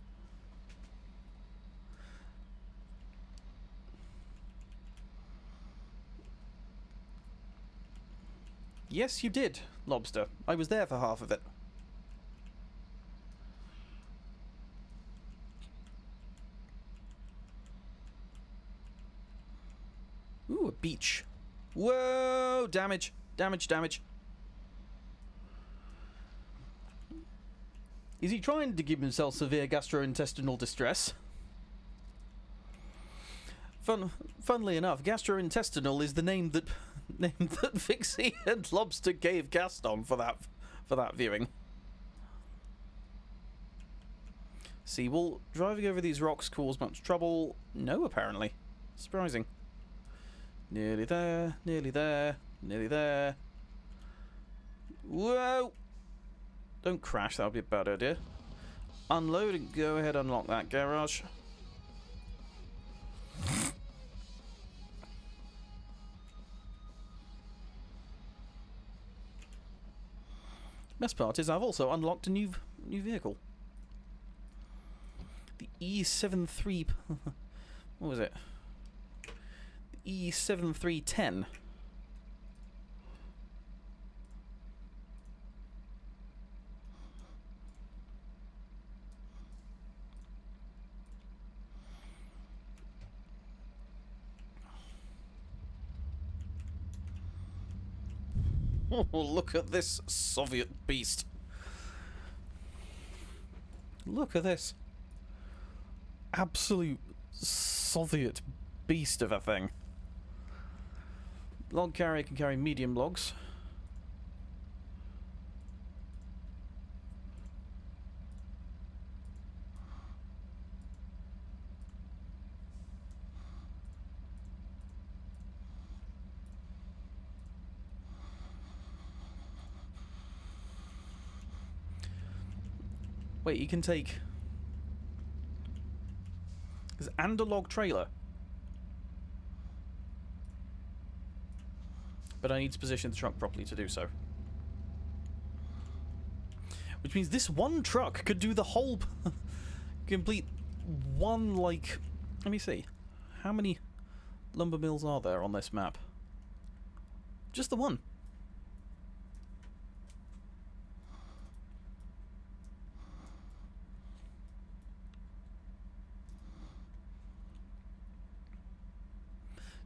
Yes, you did, Lobster. I was there for half of it. Ooh, a beach. Whoa! Damage. Damage, damage. Is he trying to give himself severe gastrointestinal distress? Funnily enough, gastrointestinal is the name that Vixie and Lobster gave Gaston for that viewing. Will driving over these rocks cause much trouble? No, apparently. Surprising. Nearly there, nearly there, nearly there. Whoa! Don't crash, that would be a bad idea. Unload and go ahead, unlock that garage. Best part is I've also unlocked a new vehicle. The E73... what was it? The E7310. Oh, look at this Soviet beast. Look at this. Absolute Soviet beast of a thing. Log carrier can carry medium logs. Wait, you can take... and a log trailer. But I need to position the truck properly to do so. Which means this one truck could do the whole... complete one, like... let me see. How many lumber mills are there on this map? Just the one.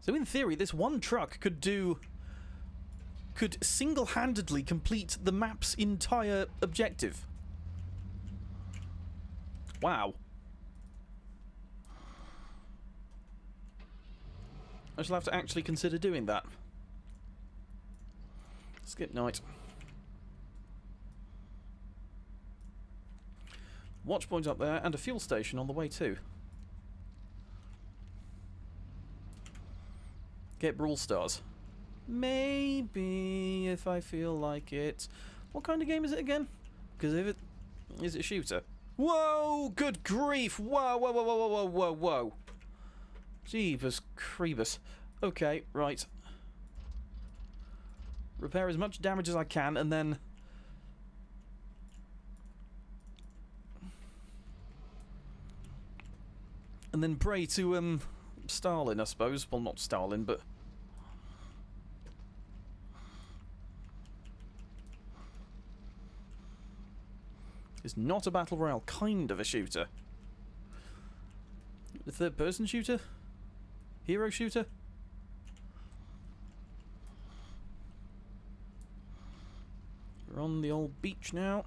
So in theory, this one truck could single-handedly complete the map's entire objective. Wow. I shall have to actually consider doing that. Skip night. Watch point up there, and a fuel station on the way too. Get Brawl Stars. Maybe, if I feel like it. What kind of game is it again? Because if it... Is it a shooter? Whoa! Good grief! Whoa, whoa, whoa, whoa, whoa, whoa, whoa, whoa. Jeebus creebus. Okay, right. Repair as much damage as I can, and then... And then pray to, Stalin, I suppose. Well, not Stalin, but... It's not a battle royale, kind of a shooter. A third-person shooter? Hero shooter? We're on the old beach now.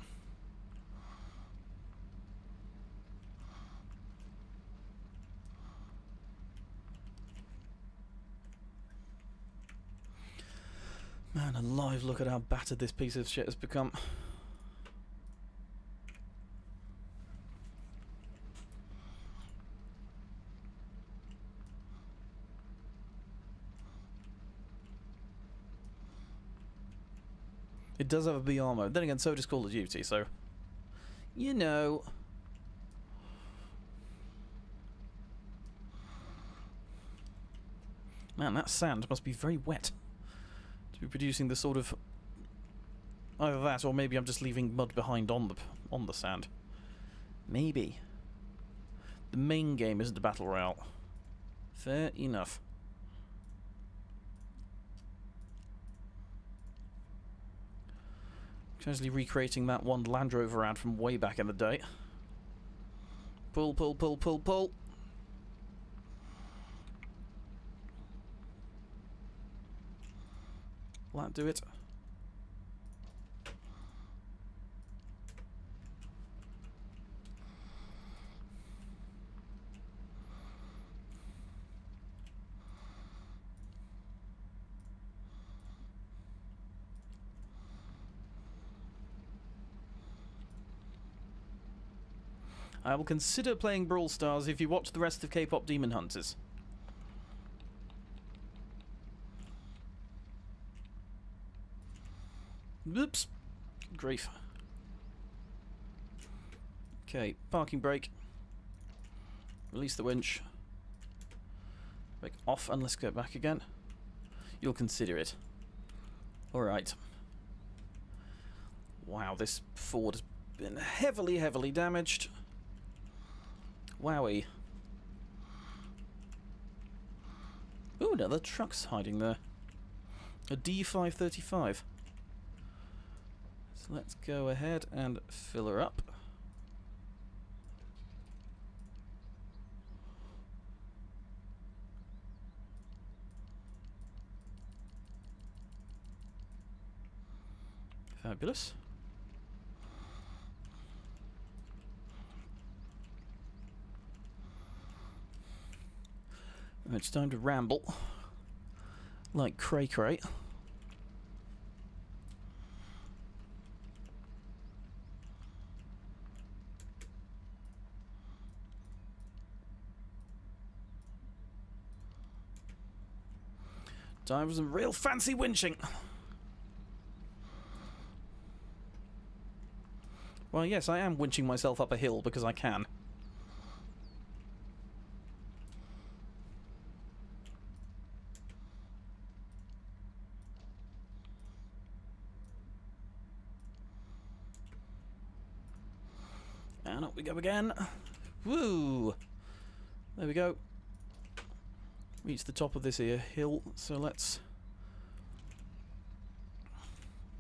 Man alive, look at how battered this piece of shit has become. It does have a BR mode. Then again, so does Call of Duty, so... You know... Man, that sand must be very wet to be producing the sort of... Either that, or maybe I'm just leaving mud behind on the sand. Maybe. The main game isn't a battle royale. Fair enough. Casually recreating that one Land Rover ad from way back in the day. Pull, pull, pull, pull, pull. Will that do it? I will consider playing Brawl Stars if you watch the rest of K-pop Demon Hunters. Oops. Good grief. Okay, parking brake. Release the winch. Brake off and let's go back again. You'll consider it. Alright. Wow, this Ford has been heavily, heavily damaged. Wowie. Ooh, another truck's hiding there. A D535. So let's go ahead and fill her up. Fabulous. It's time to ramble like cray cray. Time for some real fancy winching. Well, yes, I am winching myself up a hill because I can. And up we go again. Woo! There we go. Reach the top of this here hill, so let's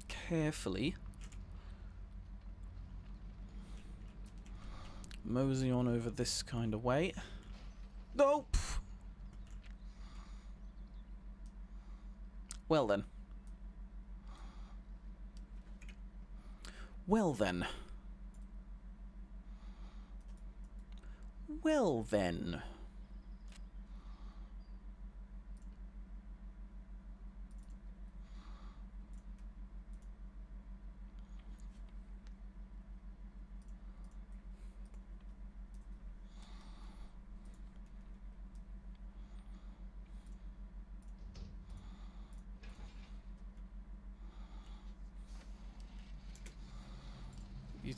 carefully mosey on over this kind of way. Nope! Well then. Well then. Well then.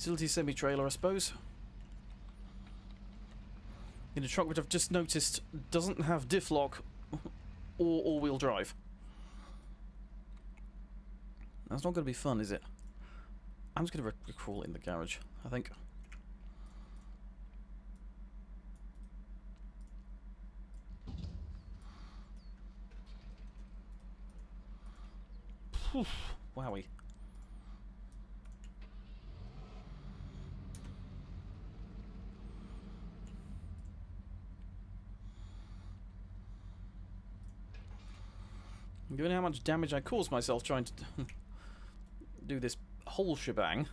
Utility semi-trailer, I suppose. In a truck which I've just noticed doesn't have diff lock or all-wheel drive. That's not going to be fun, is it? I'm just going to crawl it in the garage, I think. Whew, wowie. Given how much damage I caused myself trying to do this whole shebang,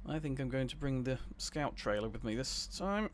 I think I'm going to bring the scout trailer with me this time.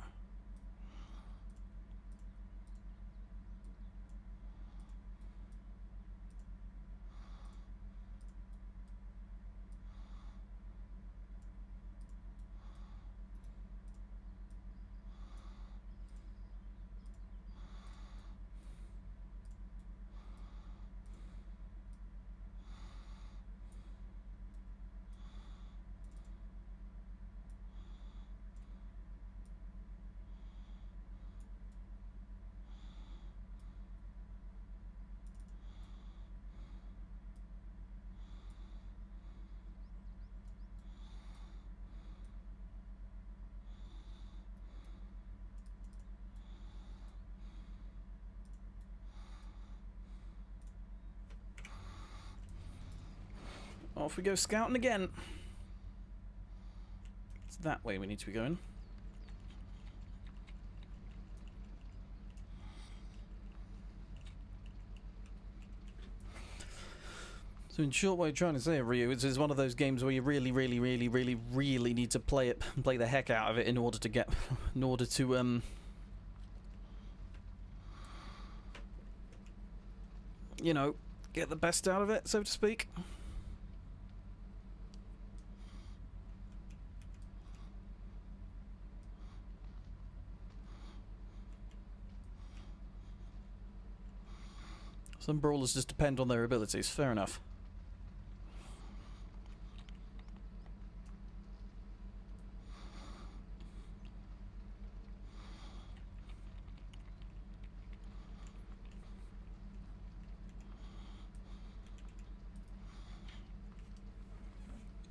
Off we go scouting again. It's that way we need to be going. So in short, what you're trying to say, Ryu, is one of those games where you really need to play the heck out of it in order to get, you know, get the best out of it, so to speak. Some brawlers just depend on their abilities, fair enough.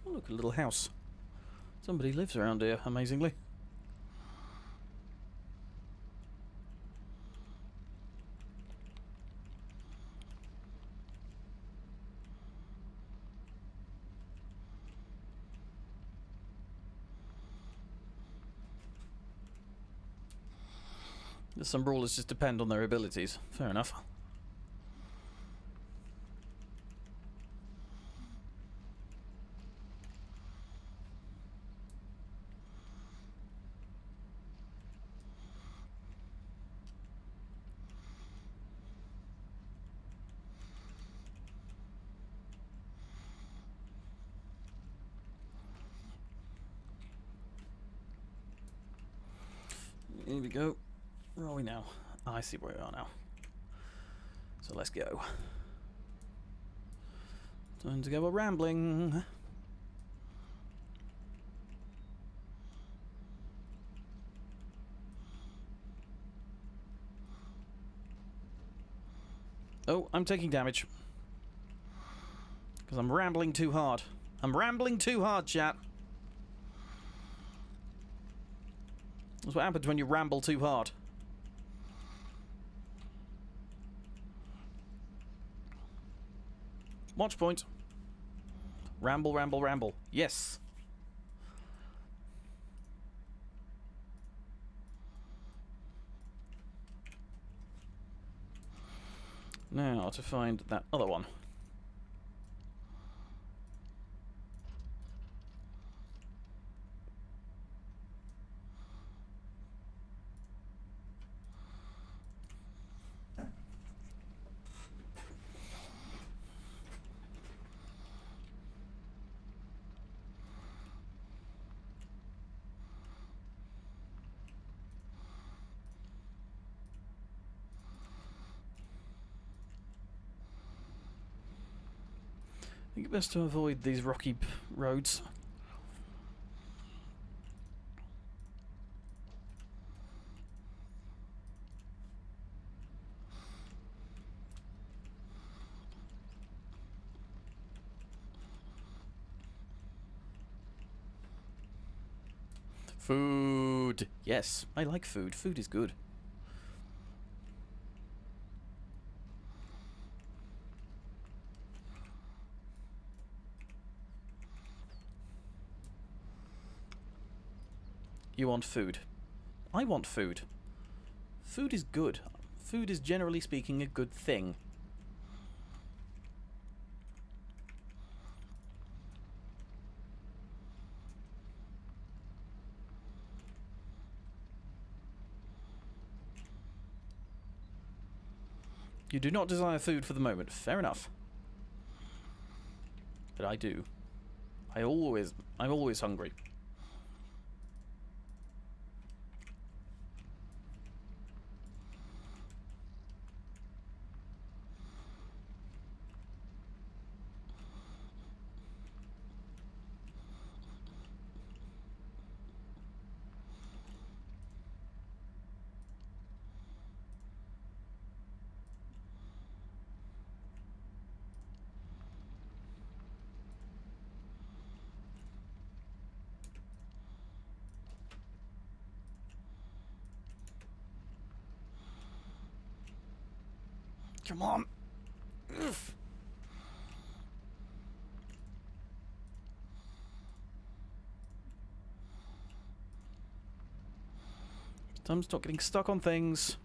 Oh, look, a little house. Somebody lives around here, amazingly. Some brawlers just depend on their abilities. Fair enough. Here we go. Where are we now? Oh, I see where we are now. So let's go. Time to go rambling. Oh, I'm taking damage. Because I'm rambling too hard. I'm rambling too hard, chat. That's what happens when you ramble too hard. Watch point. Ramble, ramble, ramble. Yes. Now to find that other one. I think it's best to avoid these rocky roads. Food! Yes, I like food. Food is good. You want food. I want food. Food is good. Food is, generally speaking, a good thing. You do not desire food for the moment. Fair enough. But I do. I'm always hungry. Come on. Oof. Time to stop getting stuck on things.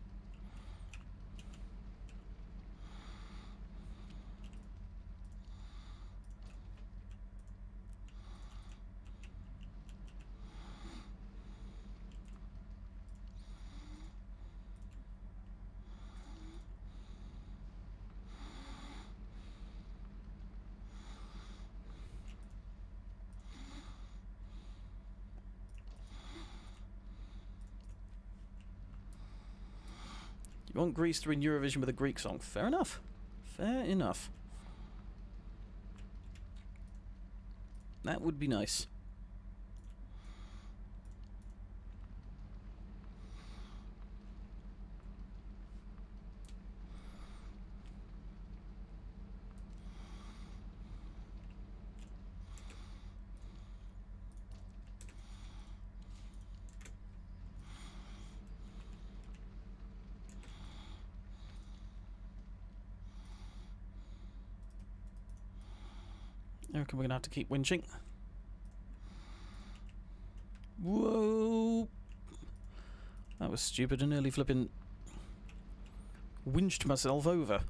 You want Greece to win Eurovision with a Greek song? Fair enough. Fair enough. That would be nice. I reckon we're going to have to keep winching. Whoa! That was stupid. I nearly flipping winched myself over.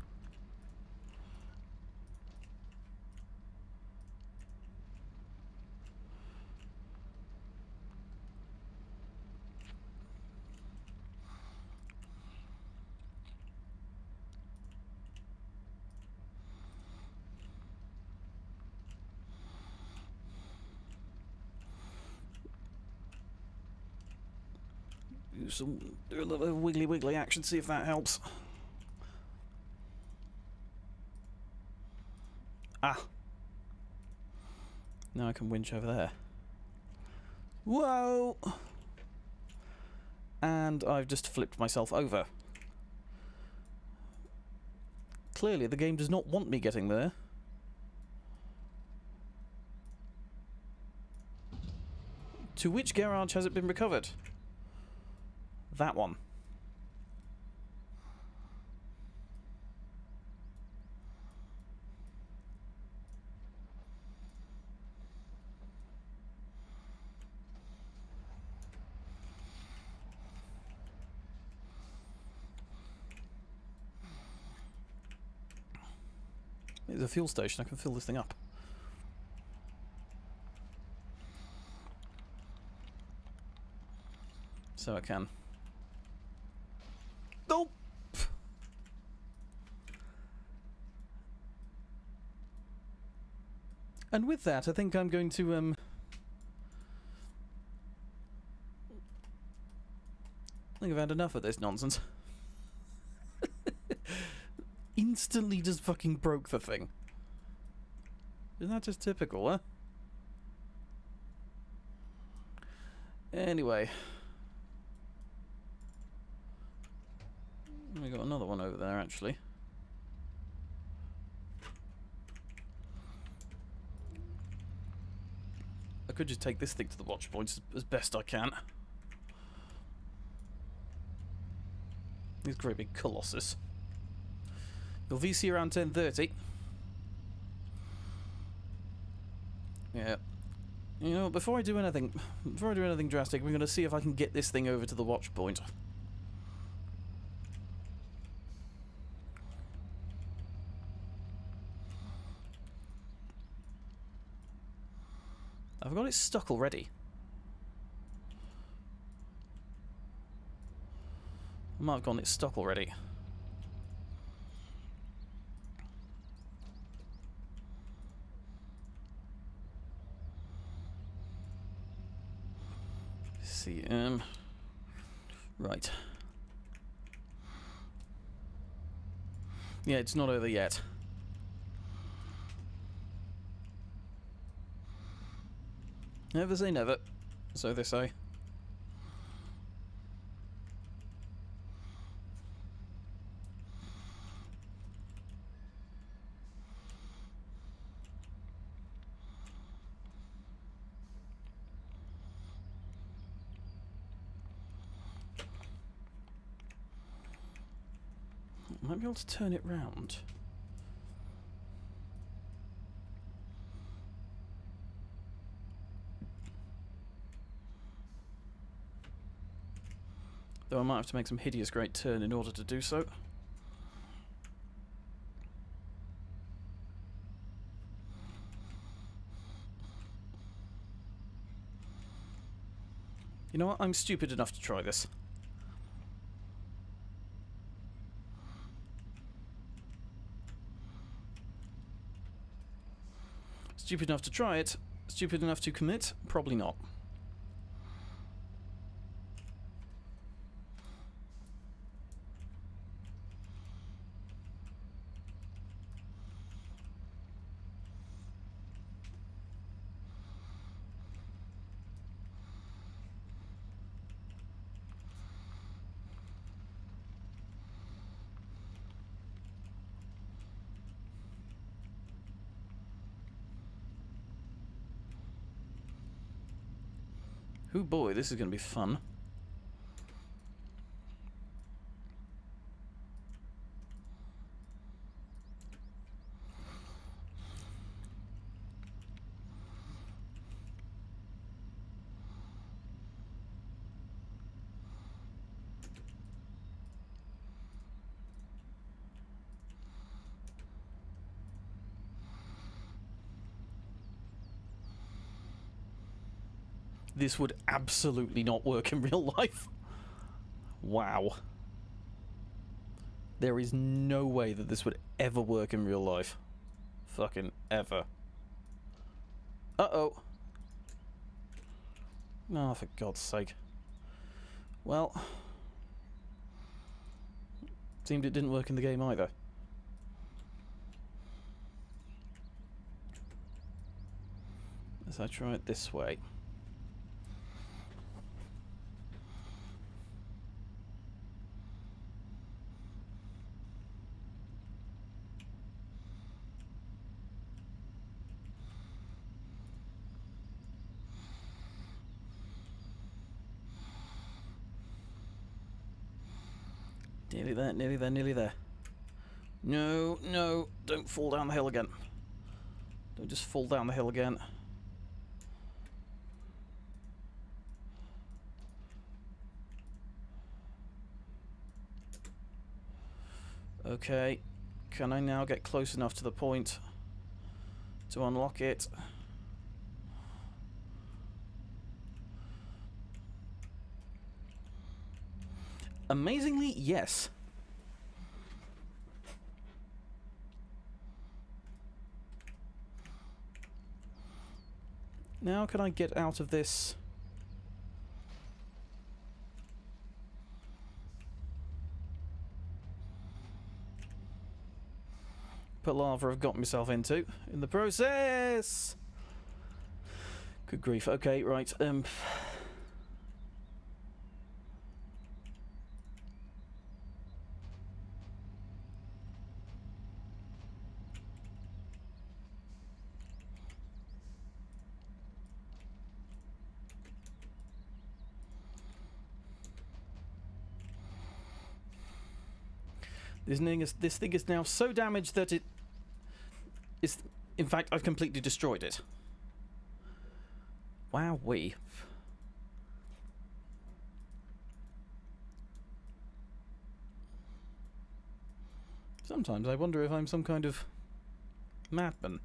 Do a little wiggly action, see if that helps. Ah! Now I can winch over there. Whoa! And I've just flipped myself over. Clearly the game does not want me getting there. To which garage has it been recovered? That one. There's a fuel station. I can fill this thing up. So I can. Nope. And with that, I think I'm going to I think I've had enough of this nonsense. Instantly just fucking broke the thing. Isn't that just typical, huh? Anyway. We got another one over there, actually. I could just take this thing to the watch points as best I can. This great big colossus. Your VC around 10:30. Yeah. You know, before I do anything drastic, we're going to see if I can get this thing over to the watch point. I've got it stuck already. I might have gotten it stuck already. See, right. Yeah, it's not over yet. Never say never, so they say. I might be able to turn it round. Though I might have to make some hideous great turn in order to do so. You know what? I'm stupid enough to try this. Stupid enough to try it. Stupid enough to commit? Probably not. Oh boy, this is going to be fun. This would absolutely not work in real life. Wow. There is no way that this would ever work in real life. Fucking ever. Uh-oh. Oh, for God's sake. Well. Seemed it didn't work in the game either. As I try it this way. Nearly there, nearly there, nearly there. No, no, don't fall down the hill again. Don't just fall down the hill again. Okay, can I now get close enough to the point to unlock it? Amazingly, yes. Now can I get out of this? palaver I've got myself into in the process. Good grief. Okay, right. This thing is now so damaged that it is... In fact, I've completely destroyed it. Wowee. Sometimes I wonder if I'm some kind of madman.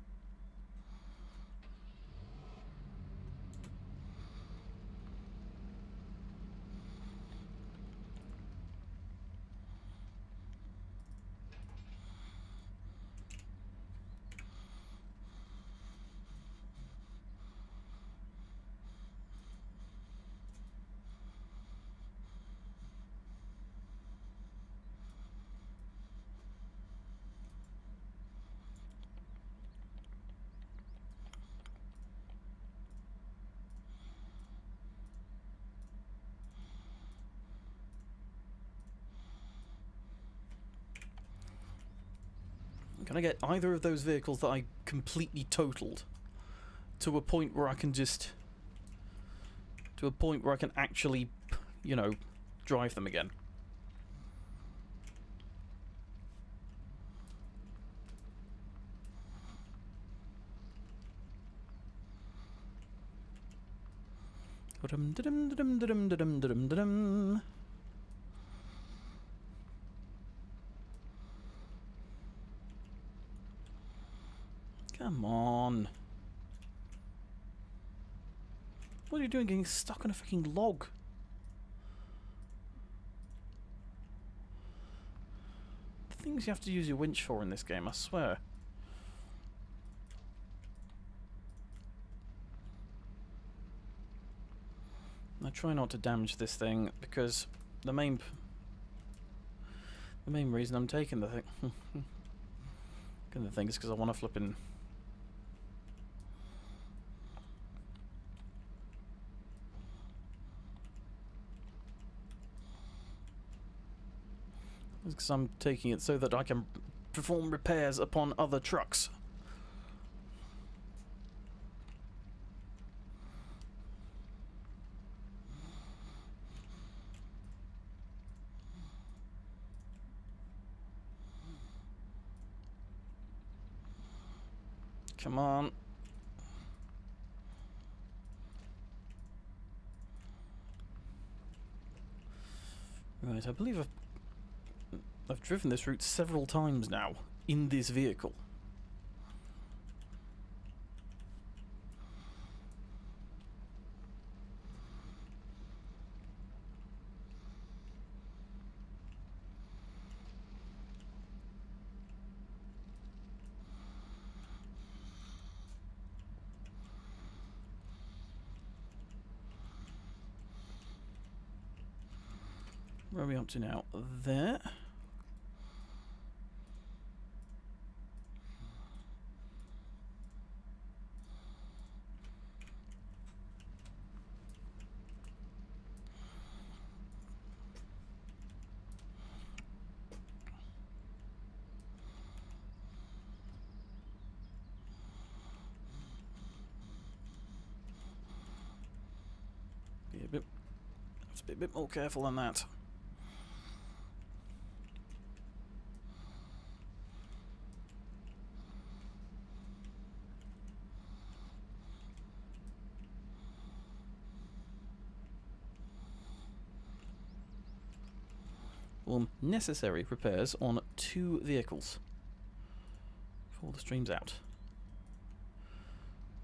Can I get either of those vehicles that I completely totaled to a point where I can just... to a point where I can actually, you know, drive them again? Come on. What are you doing getting stuck on a fucking log? The things you have to use your winch for in this game, I swear. I try not to damage this thing because the main reason I'm taking the thing is because I want to flip in. Because I'm taking it so that I can perform repairs upon other trucks. Come on. Right, I believe I've driven this route several times now in this vehicle. Where are we up to now? There. Have to be a bit more careful than that. Necessary repairs on 2 vehicles before the stream's out.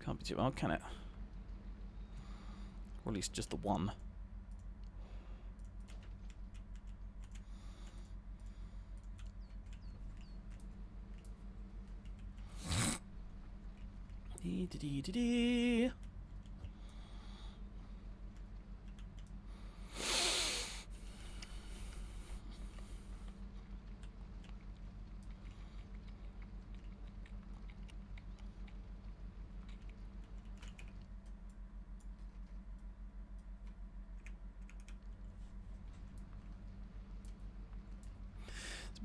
Can't be too hard, can it? Or at least just the one. Dee dee dee dee dee.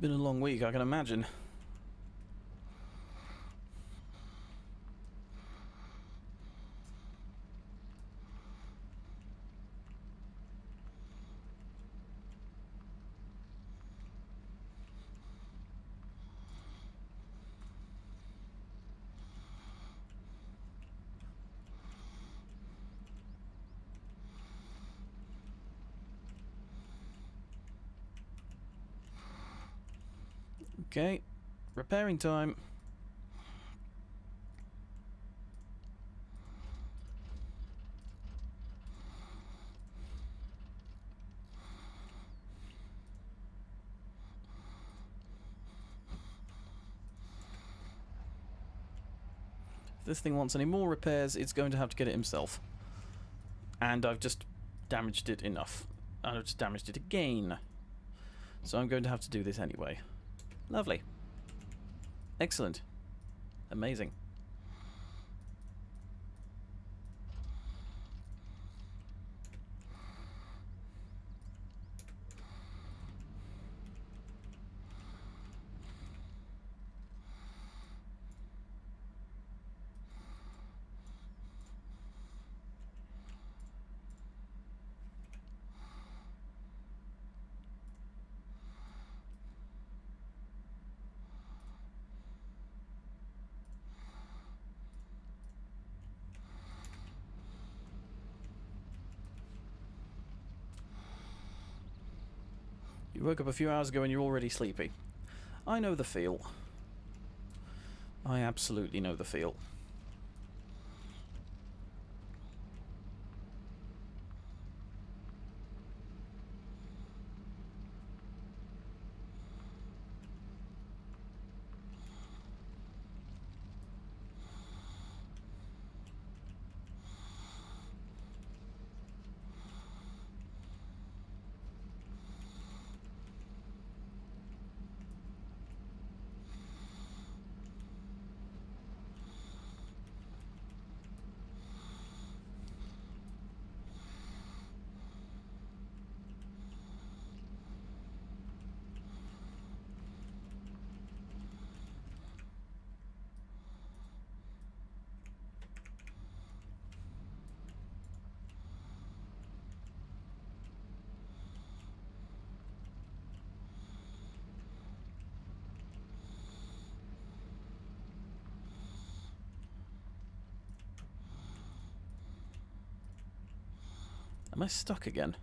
Been a long week, I can imagine. Okay, repairing time. If this thing wants any more repairs, it's going to have to get it himself. And I've just damaged it enough. And I've just damaged it again. So I'm going to have to do this anyway. Lovely. Excellent. Amazing. You woke up a few hours ago and you're already sleepy. I know the feel. I absolutely know the feel. Am I stuck again?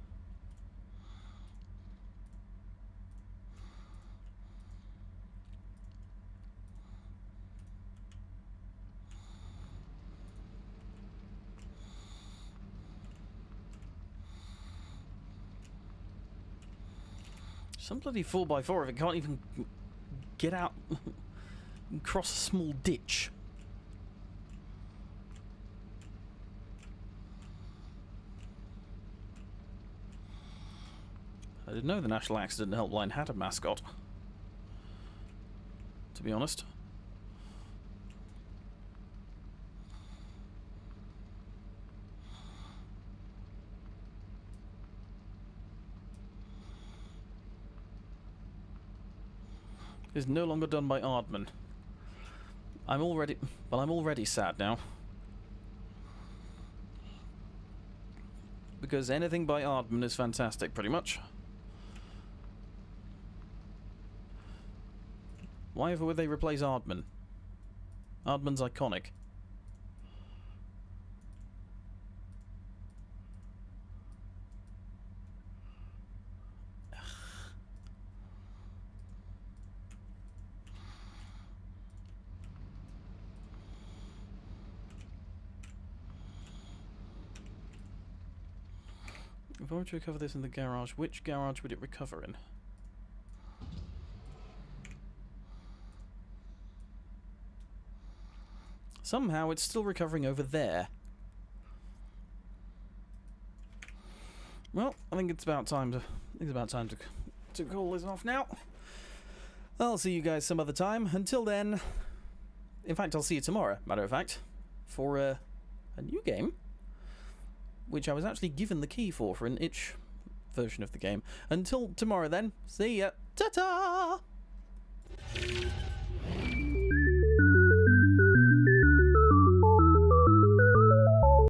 Some bloody 4x4 if it can't even get out and cross a small ditch. I didn't know the National Accident Helpline had a mascot, to be honest. It's no longer done by Aardman. I'm already sad now. Because anything by Aardman is fantastic, pretty much. Why ever would they replace Aardman? Aardman's iconic. If I were to recover this in the garage, which garage would it recover in? Somehow it's still recovering over there. Well, I think it's about time to call this off now. I'll see you guys some other time. Until then, in fact, I'll see you tomorrow, matter of fact, for a new game, which I was actually given the key for an itch version of the game. Until tomorrow then, see ya. Ta-ta!